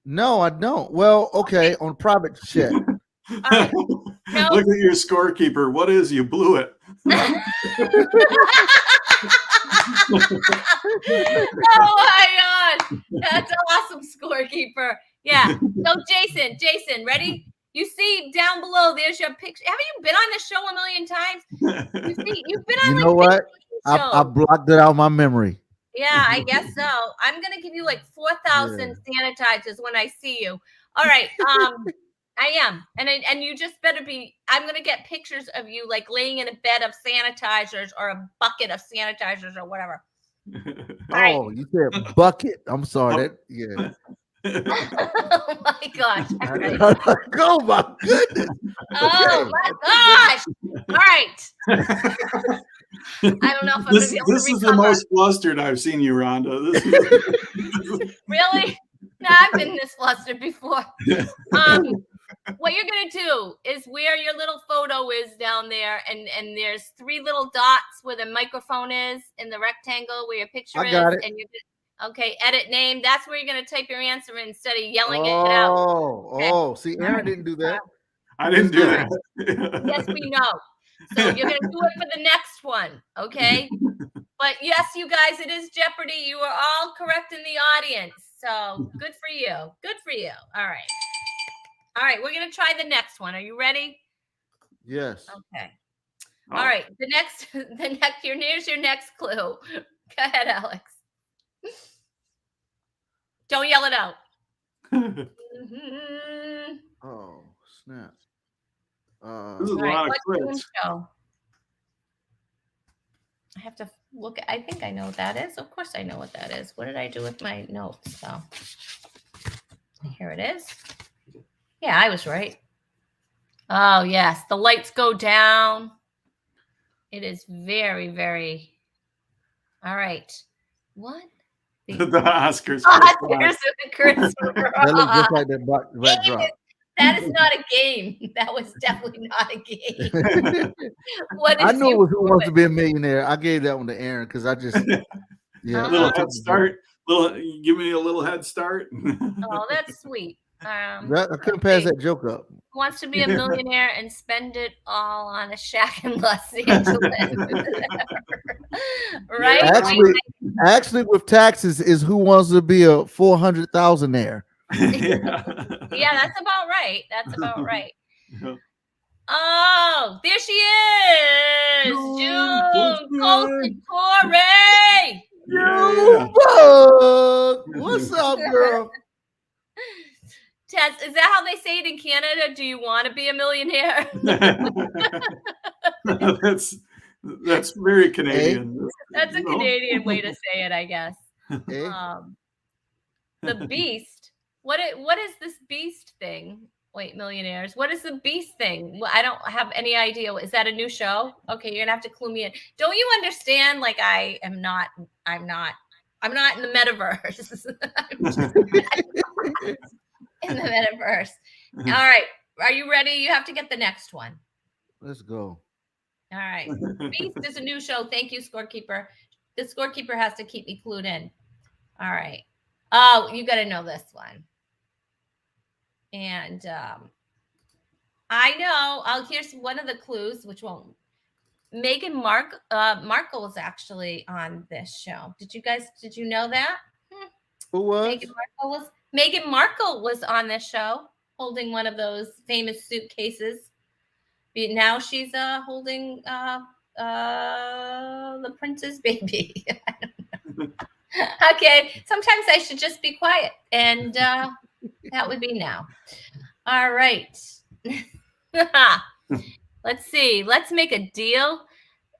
No, I don't. Well, okay. On private chat. Right. No. Look at your scorekeeper. What is you blew it? Oh my God. That's an awesome scorekeeper. Yeah. So Jason, ready? You see down below, there's your picture. Haven't you been on this show a million times? You've been on. You know what? I blocked it out of my memory. Yeah, I guess so. I'm gonna give you like 4,000 sanitizers when I see you. All right. I am, and you just better be. I'm gonna get pictures of you like laying in a bed of sanitizers or a bucket of sanitizers or whatever. You said bucket. I'm sorry. Yeah. Oh my gosh! Right. Oh my goodness! Oh my gosh! All right. I don't know if I'm this is the most flustered I've seen you, Rhonda. Really? No, I've been this flustered before. What you're gonna do is where your little photo is down there, and there's 3 little dots where the microphone is in the rectangle where your picture is, and you're just, okay, edit name. That's where you're gonna type your answer instead of yelling it out. See, Aaron didn't do that. I didn't do that. Yes, we know. So you're gonna do it for the next one, okay? But yes, you guys, it is Jeopardy. You are all correct in the audience. So good for you. Good for you. All right, we're gonna try the next one. Are you ready? Yes. Okay. All right. Here's your next clue. Go ahead, Alex. Don't yell it out. Oh, snap. This is a lot of clicks. I have to look. I think I know what that is. Of course I know what that is. What did I do with my notes? So here it is. Yeah, I was right. Oh, yes. The lights go down. It is very, very. All right. What? The Oscars. Oscars with the Christmas. That looks just like that backdrop. That is not a game. That was definitely not a game. I knew it was Who Wants to Be a Millionaire. I gave that one to Aaron because I just little head start. Give me a little head start. Oh, that's sweet. I couldn't pass that joke up. Wants to be a millionaire and spend it all on a shack in Los Angeles. Right? Actually, with taxes, is who wants to be a 400,000-aire? Yeah. Yeah, that's about right. That's about right. Yeah. Oh, there she is. June Colson. Colton-Torrey. Yeah. What's up, girl? Tess, is that how they say it in Canada? Do you want to be a millionaire? that's very Canadian. That's a Canadian way to say it, I guess. Hey. The Beast. What is this Beast thing? Wait, millionaires. What is the Beast thing? Well, I don't have any idea. Is that a new show? Okay, you're gonna have to clue me in. Don't you understand? Like I'm not in the metaverse. I'm just in the metaverse. All right. Are you ready? You have to get the next one. Let's go. All right. Beast is a new show. Thank you, scorekeeper. The scorekeeper has to keep me clued in. All right. Oh, you got to know this one. And I know. Here's one of the clues, which won't. Meghan Markle is actually on this show. Did you know that? Who was? Meghan Markle was on this show, holding one of those famous suitcases. Now she's holding the prince's baby. I don't know. Okay, sometimes I should just be quiet, and that would be now. All right. Let's see. Let's make a deal.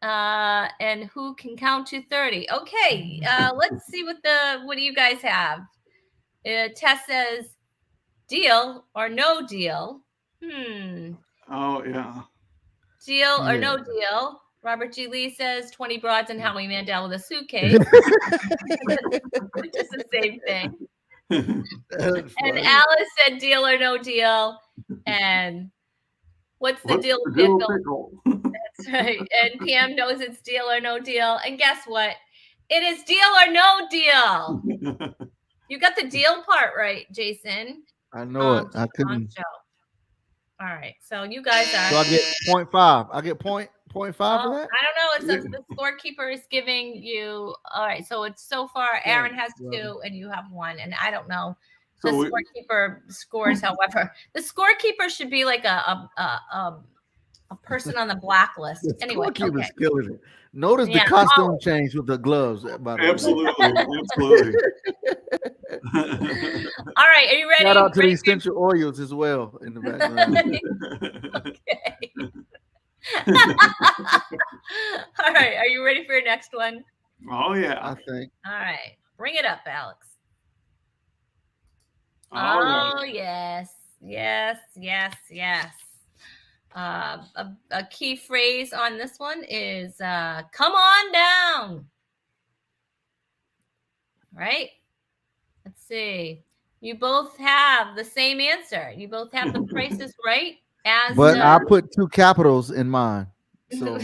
And who can count to 30? Okay. Let's see what do you guys have? Tess says deal or no deal. Oh yeah. Deal or no deal. Robert G. Lee says 20 broads and Howie Mandel with a suitcase. Which is the same thing. And Alice said deal or no deal. And what's the deal? Pickle? That's right. And PM knows it's deal or no deal. And guess what? It is deal or no deal. You got the deal part right, Jason. I know it. I couldn't. All right. So you guys are. So I get 0.5. I get 0.5 for that? I don't know. It's the scorekeeper is giving you. All right. So it's so far. Aaron has 2 and you have 1. And I don't know. The scorekeeper scores, however. The scorekeeper should be like a person on the blacklist. Anyway, scorekeeper's killing it. Notice the costume change with the gloves. Absolutely. All right, are you ready? Shout out to the essential oils as well in the background. Okay. All right, are you ready for your next one? Oh yeah, I think. All right, bring it up, Alex. Yes. A key phrase on this one is come on down. Right? Let's see. You both have the same answer. You both have the Price is Right. But I put 2 capitals in mine. So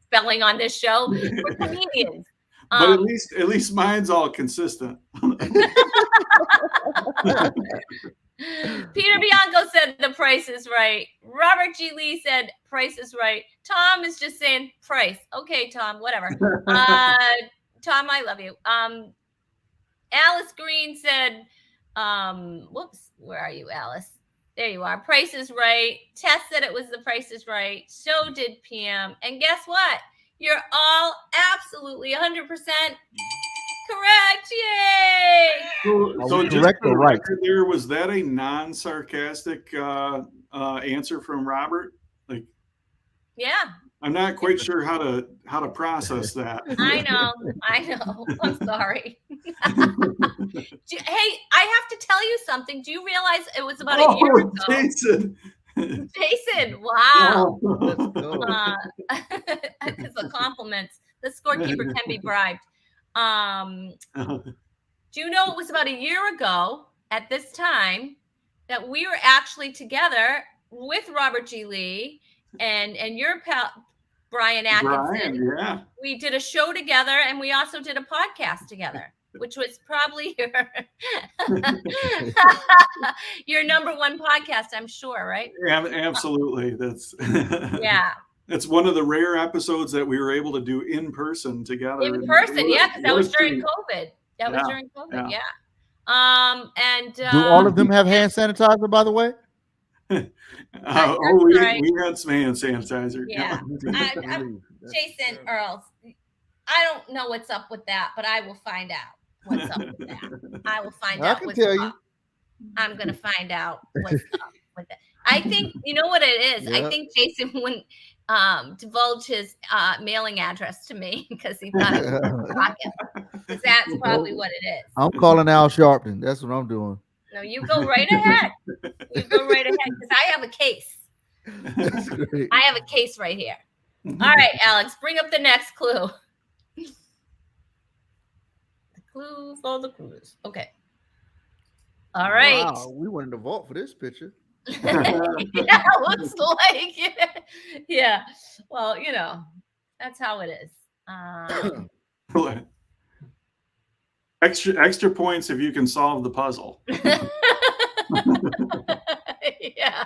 spelling on this show. We're comedians. But at least mine's all consistent. Peter Bianco said the Price is Right. Robert G. Lee said Price is Right. Tom is just saying price. Okay, Tom, whatever. Tom, I love you. Alice Green said, whoops, where are you, Alice? There you are. Price is Right. Tess said it was the Price is Right. So did PM. And guess what? You're all absolutely 100% correct. Yay! So just for the record there, was that a non-sarcastic answer from Robert? Like, yeah. I'm not quite sure how to process that. I know. I'm sorry. Hey, I have to tell you something. Do you realize it was about a year ago? Jason, wow. It's a compliment. The scorekeeper can be bribed. Do you know it was about a year ago at this time that we were actually together with Robert G. Lee and your pal Brian Atkinson. Yeah. We did a show together and we also did a podcast together, which was probably your number 1 podcast, I'm sure, right? Yeah, absolutely. That's yeah. It's one of the rare episodes that we were able to do in person together. In person, yeah, because that was during pretty- COVID. That was Yeah, during COVID, yeah. yeah. And Do all of them have hand sanitizer, by the way? We right. had some hand sanitizer. Yeah. Jason Earls, I don't know what's up with that, but I will find out what's up with that. I will find I out can what's tell you. up. I'm gonna find out what's up with it. I think you know what it is. I Yeah. think Jason wouldn't divulge his mailing address to me because he thought it was a rocket. Because that's probably what it is. I'm calling Al Sharpton. That's what I'm doing. No, you go right ahead. You go right ahead because I have a case. That's great. I have a case right here. All right, Alex, bring up the next clue. The clue for the clues. Okay. All right. Wow, we went in the vault for this picture. Yeah, looks like it. Yeah. Well, you know, that's how it is. Extra points if you can solve the puzzle. Yeah.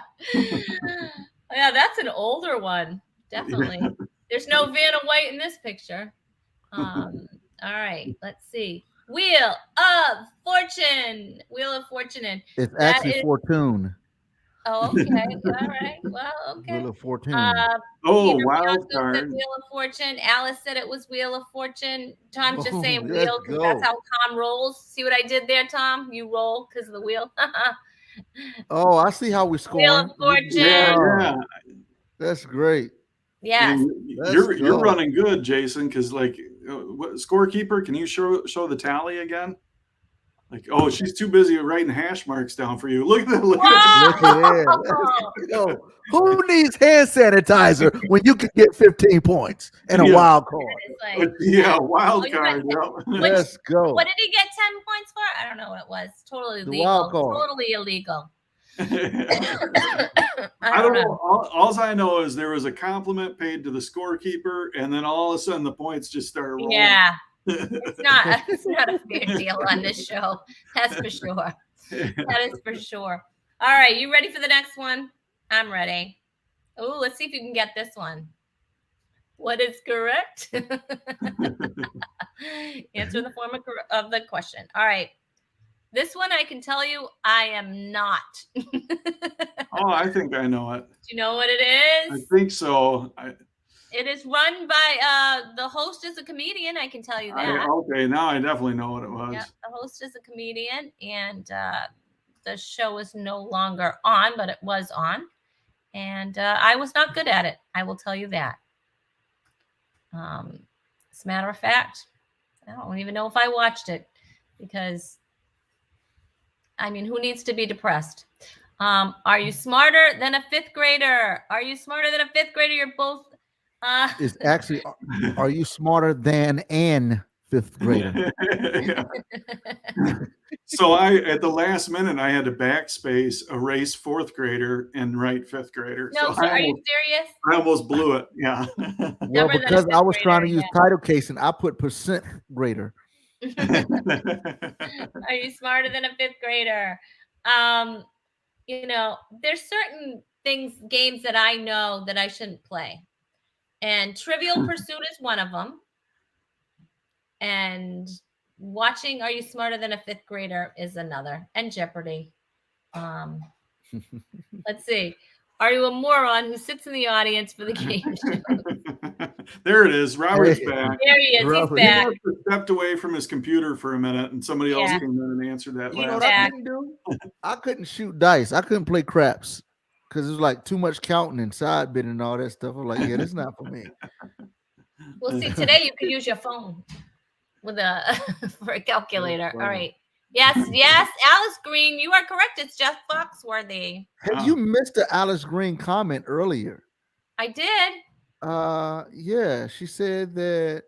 Yeah, that's an older one. Definitely. There's no Vanna White in this picture. All right, let's see. Wheel of Fortune. Wheel of Fortune. And It's that actually is- Fortune. Oh, okay. All right. Well, okay. Wheel of Fortune. Oh, Peter wild Bianco said card. Wheel of Fortune. Alice said it was Wheel of Fortune. Tom's just saying Let's wheel because that's go. how Tom rolls. See what I did there, Tom? You roll because of the wheel. Oh, I see how we're Wheel of scoring. Fortune. Yeah. That's great. Yes. You're go. running good, Jason, because like scorekeeper, can you show the tally again? Like, oh, she's too busy writing hash marks down for you. Look at that. Look at Look at that. Yo, who needs hand sanitizer when you can get 15 points and a Yeah. wild card? It's like, that. Yeah, wild Oh, you got card. Yeah. Let's go. what did he get 10 points for? I don't know what it was. Totally The legal. wild card. Totally illegal. I don't know. All I know is there was a compliment paid to the scorekeeper, and then all of a sudden the points just started rolling. Yeah. It's not a fair deal on this show. That's for sure. That is for sure. All right, you ready for the next one? I'm ready. Oh, let's see if you can get this one. What is correct? Answer in the form of the question. All right. This one I can tell you I am not. Oh, I think I know it. Do you know what it I is? think so. It is run by the host is a comedian. I can tell you that. Okay, now I definitely know what it was. Yeah, the host is a comedian, and the show is no longer on, but it was on, and I was not good at it. I will tell you that. As a matter of fact, I don't even know if I watched it because, I mean, who needs to be depressed? Are you smarter than a fifth grader? Are you smarter than a fifth grader? You're both. It's actually, are you smarter than an fifth grader? Yeah. So at the last minute, I had to backspace erase fourth grader and write fifth grader. No, so are you serious? I almost blew it. Yeah. Well, Smarter than a because I fifth was trying to grader, use title casing, I put percent grader. Are you smarter than a fifth grader? You know, there's certain games that I know that I shouldn't play. And Trivial Pursuit is one of them. And watching Are You Smarter Than a Fifth Grader is another. And Jeopardy. Let's see. Are you a moron who sits in the audience for the game show? There it is. Robert's Hey. back. There he is. Robert. He's He back. must have stepped away from his computer for a minute, and somebody else Yeah. came in and answered that You You know last. what I back. couldn't do? I couldn't shoot dice. I couldn't play craps because it was like too much counting and side bidding and all that stuff. I'm like, yeah, that's not for me. Well, see, today you could use your phone with for a calculator. All right. Yes, Alice Green, you are correct. It's Jeff Foxworthy. Hey, you missed the Alice Green comment earlier. I did. Yeah, she said that.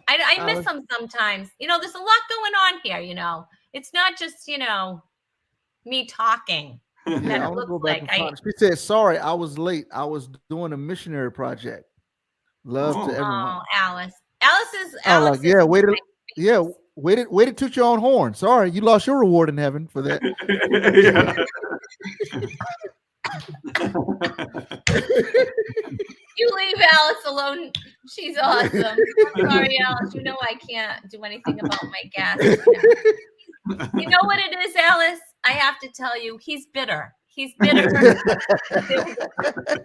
I miss them sometimes. You know, there's a lot going on here. You know, it's not just me talking. Yeah, That I want to looks go back like and find it. She said, "Sorry, I was late. I was doing a missionary project. Love to everyone." Oh, Alice. Alice is. I was like, yeah, wait to toot your own horn. Sorry, you lost your reward in heaven for that. You leave Alice alone. She's awesome. I'm sorry, Alice. You know I can't do anything about my guests. You know what it is, Alice? I have to tell you, he's bitter. He's bitter.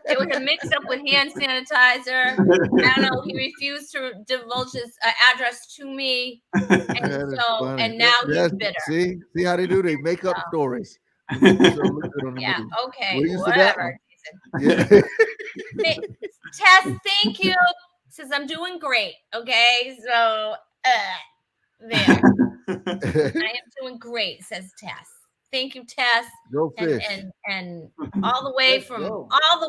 It was a mix-up with hand sanitizer. I don't know. He refused to divulge his address to me, and now he's bitter. See how they do? They make up stories. Yeah. Okay. Whatever. Yeah. Tess, thank you. Says I'm doing great. Okay, so there. I am doing great. Says Tess. Thank you, Tess. Go fish. And all the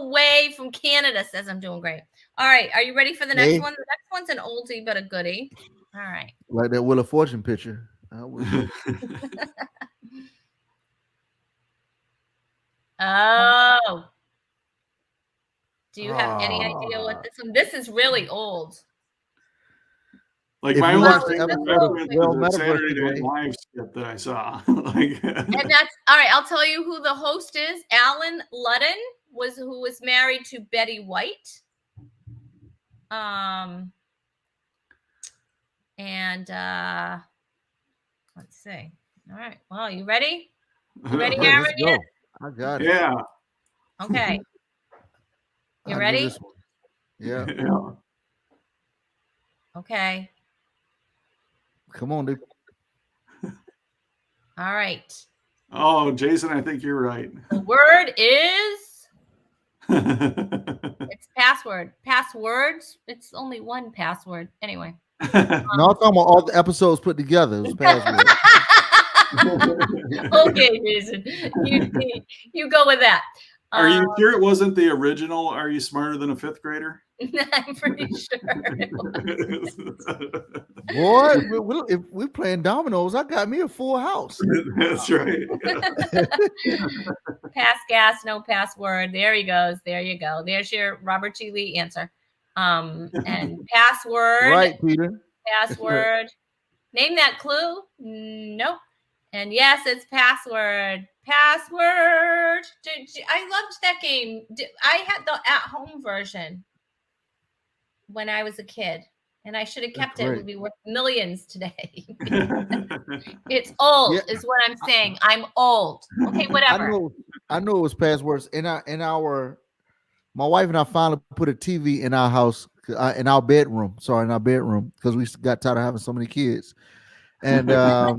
way from Canada says I'm doing great. All right, are you ready for the next one? The next one's an oldie but a goodie. All right. Like that Wheel of Fortune picture. Oh. Do you have any idea what this one? This is really old. Like my own Saturday Night Live skit that I saw. And that's all right. I'll tell you who the host is. Alan Ludden who was married to Betty White. And let's see. All right. Well, you ready? You ready, Aaron? Yet? I got it. Yeah. Okay. You ready? Yeah. Okay. Come on, dude. All right. Oh, Jason, I think you're right. The word is it's password. Passwords. It's only one password. Anyway. No, I'm talking about all the episodes put together. It was password. Okay, Jason. You go with that. Are you sure it wasn't the original Are You Smarter Than a Fifth Grader? I'm pretty sure it was. Boy, if we're playing dominoes, I got me a full house. That's right. Pass gas, no password. There he goes. There you go. There's your Robert G. Lee answer. And password. Right, Peter. Password. Name that clue. Nope. And yes, it's password. Password. I loved that game. I had the at-home version when I was a kid, and I should have kept it. It would be worth millions today. It's old, is what I'm saying. I'm old. Okay, whatever. I know it was passwords. My wife and I finally put a TV in our house, in our bedroom. Sorry, in our bedroom, because we got tired of having so many kids. And at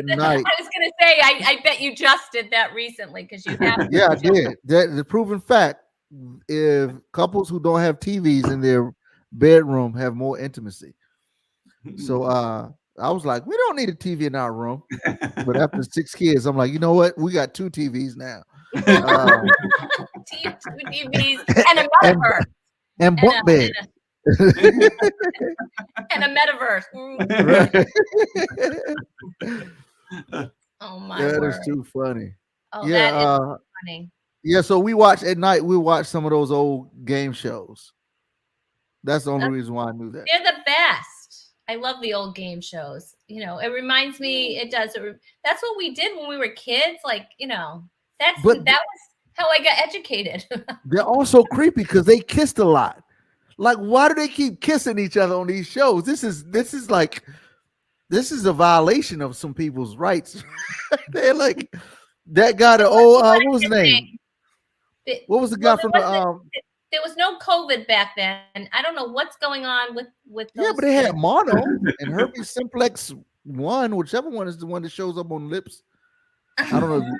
night, I was gonna say, I bet you just did that recently because you have. Yeah, I did. That the proven fact: if couples who don't have TVs in their bedroom have more intimacy. So I was like, we don't need a TV in our room. But after 6 kids, I'm like, you know what? We got 2 TVs now. 2 TVs and a metaverse and bunk bed. And a metaverse. Oh my That word. is too funny. Oh, yeah, that is funny. Yeah, so we watch at night, we watch some of those old game shows. That's the only reason why I knew that. They're the best. I love the old game shows. You know, it reminds me, that's what we did when we were kids. Like, you know, that was how I got educated. They're also creepy because they kissed a lot. Like, why do they keep kissing each other on these shows? This is a violation of some people's rights. They're like that guy. What was his name? What was the guy from the? There was no COVID back then. I don't know what's going on with those. Yeah, but they had mono and herpes simplex 1, whichever one is the one that shows up on lips. I don't know.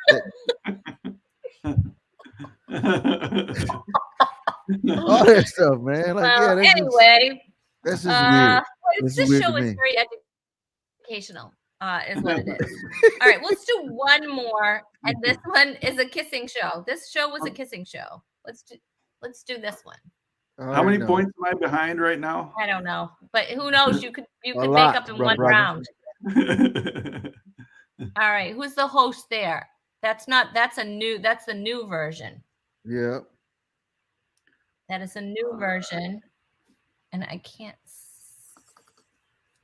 All that stuff, man. Like, well, anyway, that's just weird. This show is very educational, is what it is. All right, let's do one more, and this one is a kissing show. This show was a kissing show. Let's do this one. How many points am I behind right now? I don't know, but who knows? You could make up in one round. All right, who's the host there? That's the new version. Yeah. That is a new version. And I can't.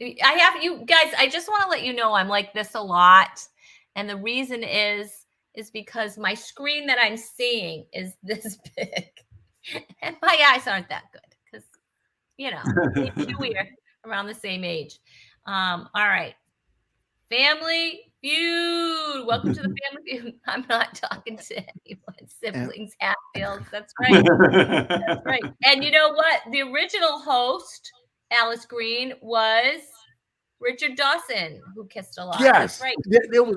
I have you guys. I just want to let you know I'm like this a lot. And the reason is because my screen that I'm seeing is this big. And my eyes aren't that good. you know, me and Chewy are around the same age. All right. Family Feud. Welcome to the Family Feud. I'm not talking to anyone. Siblings Hatfields. That's right. That's right. And you know what? The original host, Alice Green, was Richard Dawson, who kissed a lot. Yes, That's right. there was,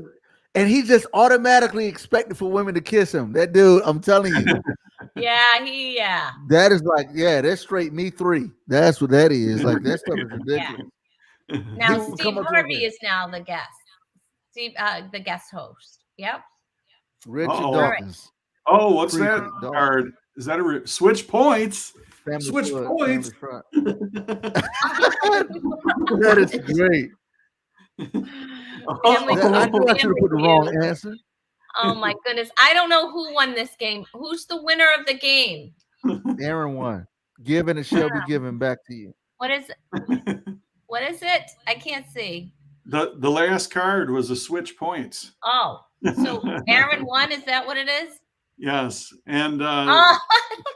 and he just automatically expected for women to kiss him. That dude, I'm telling you, Yeah. that is like, that's straight me 3. That's what that is. Like that stuff is ridiculous. Now He would Steve come up to Harvey him. is now the guest. Steve, the guest host. Yep. Richard Uh-oh. Dawkins. Oh, what's Freaky that dog. card? Is that a switch points? Family Switch Flood, points. Family That is great. Family I knew I should have put the wrong Feud. answer. Oh my goodness. I don't know who won this game. Who's the winner of the game? Aaron won. Given it shall be given back to you. What is it? What is it? I can't see. The last card was a switch points. Oh, so Aaron won. Is that what it is? Yes, and Oh.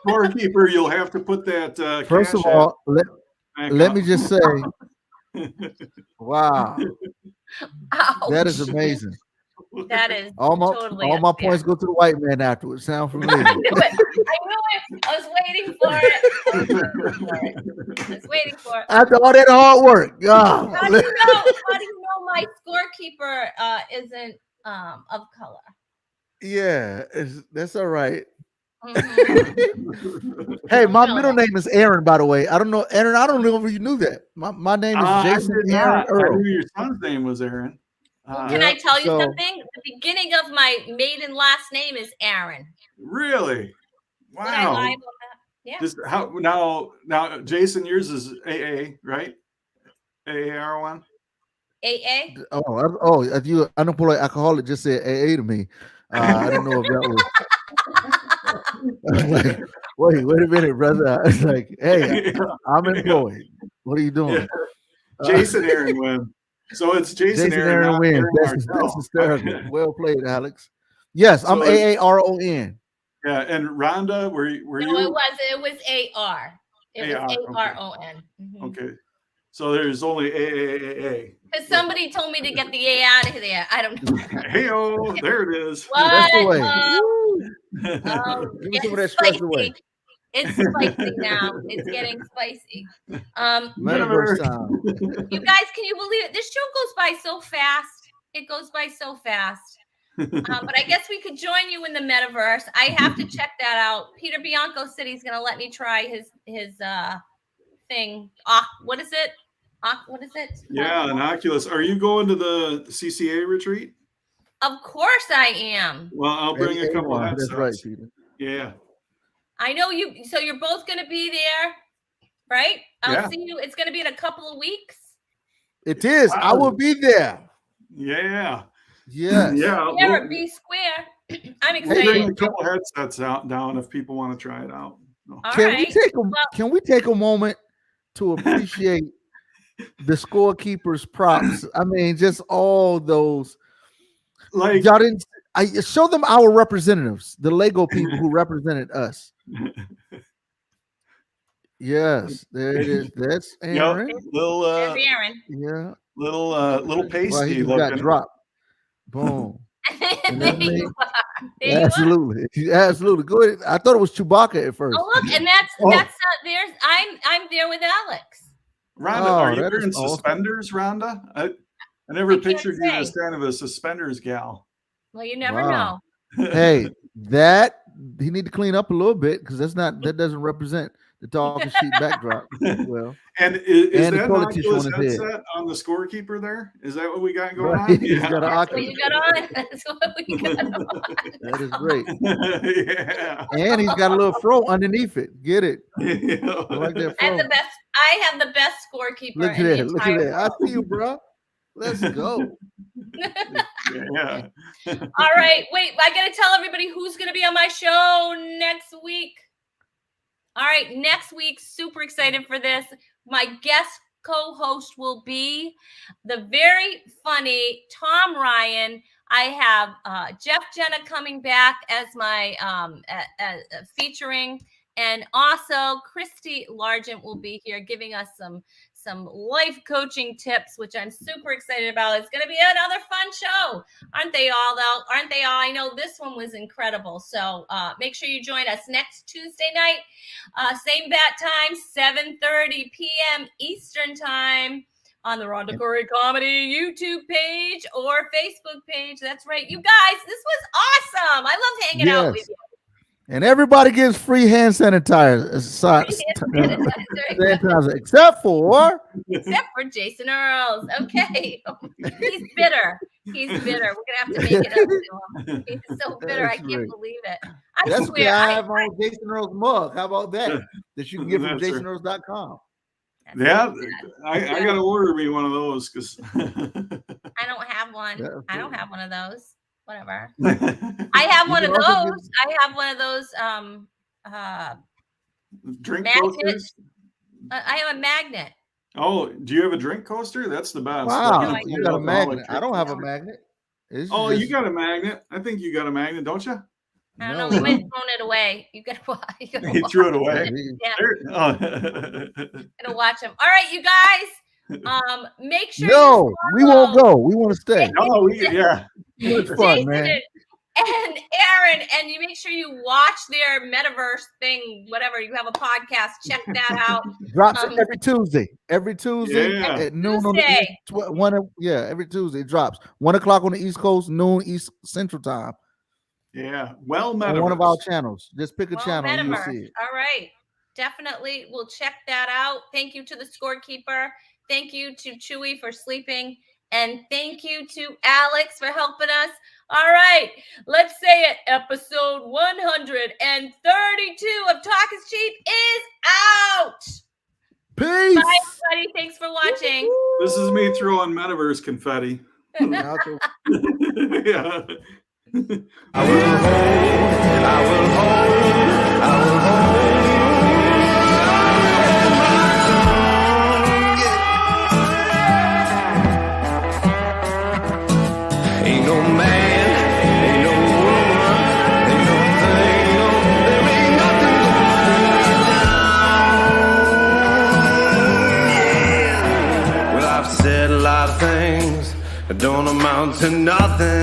scorekeeper, you'll have to put that. First of Cash all, App let me up. just say, wow, Ouch. that is amazing. That is All my totally all my unfair. points go to the white man afterwards. Sound familiar? I knew it. I was waiting for it. I was waiting for it. After all that hard work, God. How do you know my scorekeeper isn't of color? Yeah, that's all right. Mhm. Hey, my No, middle no. name is Aaron, by the way. I don't know, Aaron. I don't know if you knew that. My name is I Jason did Aaron not. I Earl. knew your son's name was Aaron. Well, can Yeah, I tell you so- something? The beginning of my maiden last name is Aaron. Really? Would I lie Wow. about that? Yeah. Just how now, Jason, yours is AA, right? AAR1. AA. I don't pull alcoholic just said AA to me. I didn't know if that was. I was like, wait a minute, brother. I was like, hey, I'm employed. What are you doing? Jason Aaron win. So it's Jason Aaron not wins. Aaron That's Martell. hysterical. Well played, Alex. Yes, I'm So- AARON. Yeah, and Rhonda, were No, you? it was AR. It AR, was okay. ARON. Okay, so there's only AAAA. Because somebody told me to get the A out of there. I don't know. Hey, oh, there it is. What? That's the way. Oh, Give me some of getting that stress spicy. away. It's spicy now. It's getting spicy. Metaverse time. You guys, can you believe it? This show goes by so fast. It goes by so fast. But I guess we could join you in the metaverse. I have to check that out. Peter Bianco said he's going to let me try his thing. What is it? What is it? Yeah, an Oculus. Are you going to the CCA retreat? Of course I am. Well, I'll bring a couple of That's headsets. right, Peter. Yeah. I know you. So you're both going to be there, right? I'll Yeah. see you. It's going to be in a couple of weeks. It is. Wow. I will be there. Yeah. Yes. Yeah. There We'll, at B Square. I'm we'll bring a excited. couple headsets down if people want to try it out. All Can right. can we take a moment to appreciate the scorekeeper's props? I mean, just all those. Like, Y'all didn't. I show them our representatives, the Lego people who represented us. Yes, there it is. That's Aaron. little There's Aaron. Yeah. little pasty Well, he just got looking. dropped. Boom. There me? you are. There you are. Absolutely. Absolutely. Go ahead. I thought it was Chewbacca at first. Oh look, and that's there's I'm there with Alex. Rhonda, Oh, are you that wearing is awesome. suspenders, Rhonda? I never I can't pictured you as say. kind of a suspenders gal. Well, you never Wow. know. Hey, that he need to clean up a little bit because that doesn't represent the talking sheet backdrop. Well, And is And the that an toilet tissue Oculus on his head. headset on the scorekeeper there? Is that what we got going right. on? He's got an That's what Oculus. you got on. That's what we got on. That is great. Yeah. And he's got a little fro underneath it. Get it? I like that I have fro. the best. I have the best scorekeeper Look at in the that. Look at entire that. I see you, bro. Let's go. Yeah. All right, wait. I got to tell everybody who's going to be on my show next week. All right, next week. Super excited for this. My guest co-host will be the very funny Tom Ryan. I have Jeff Jenna coming back as my featuring, And also, Christy Largent will be here giving us some life coaching tips, which I'm super excited about. It's going to be another fun show. Aren't they all, though? Aren't they all? I know this one was incredible. So make sure you join us next Tuesday night, same bat time, 7:30 p.m. Eastern time on the Rhonda Corey Comedy YouTube page or Facebook page. That's right. You guys, this was awesome. I love hanging out with you. And everybody gets free hand sanitizer, except for Jason Earls. Okay. He's bitter. He's bitter. We're gonna have to make it up to him. He's so bitter. I can't believe it. That's what I have on Jason Earls mug. How about that? That you can get from jasonearls.com. Yeah, I gotta order me one of those because I don't have one. I don't have one of those. Whatever. I have one of those. I have one of those drink magnets. coasters. I have a magnet. Oh, do you have a drink coaster? That's the best. Wow, you got a magnet. I don't have a magnet. You got a magnet. I I think you got a magnet, don't you? I don't know. He might have thrown it away. You gotta he threw it away. Yeah. Oh. Gonna watch him. All right, you guys. Make sure. No, we won't go. We want to stay. No, yeah. It's fun, man. And Aaron, and you make sure you watch their metaverse thing, whatever. You have a podcast, check that out. Drops every Tuesday. Every Tuesday at noon on the East, every Tuesday it drops. 1 o'clock on the East Coast, noon East Central Time. Yeah. Well, metaverse. On one of our channels. Just pick a channel and you'll see it. All right. Definitely we'll check that out. Thank you to the scorekeeper. Thank you to Chewy for sleeping. And thank you to Alex for helping us. All right, let's say it. Episode 132 of Talk is Cheap is out. Peace. Bye, everybody. Thanks for watching. This is me throwing metaverse confetti. Yeah. I will hold, I will hold, I will hold. Ain't no man, ain't no woman, ain't no thing, no, there ain't nothing going down. Yeah. Well, I've said a lot of things that don't amount to nothing.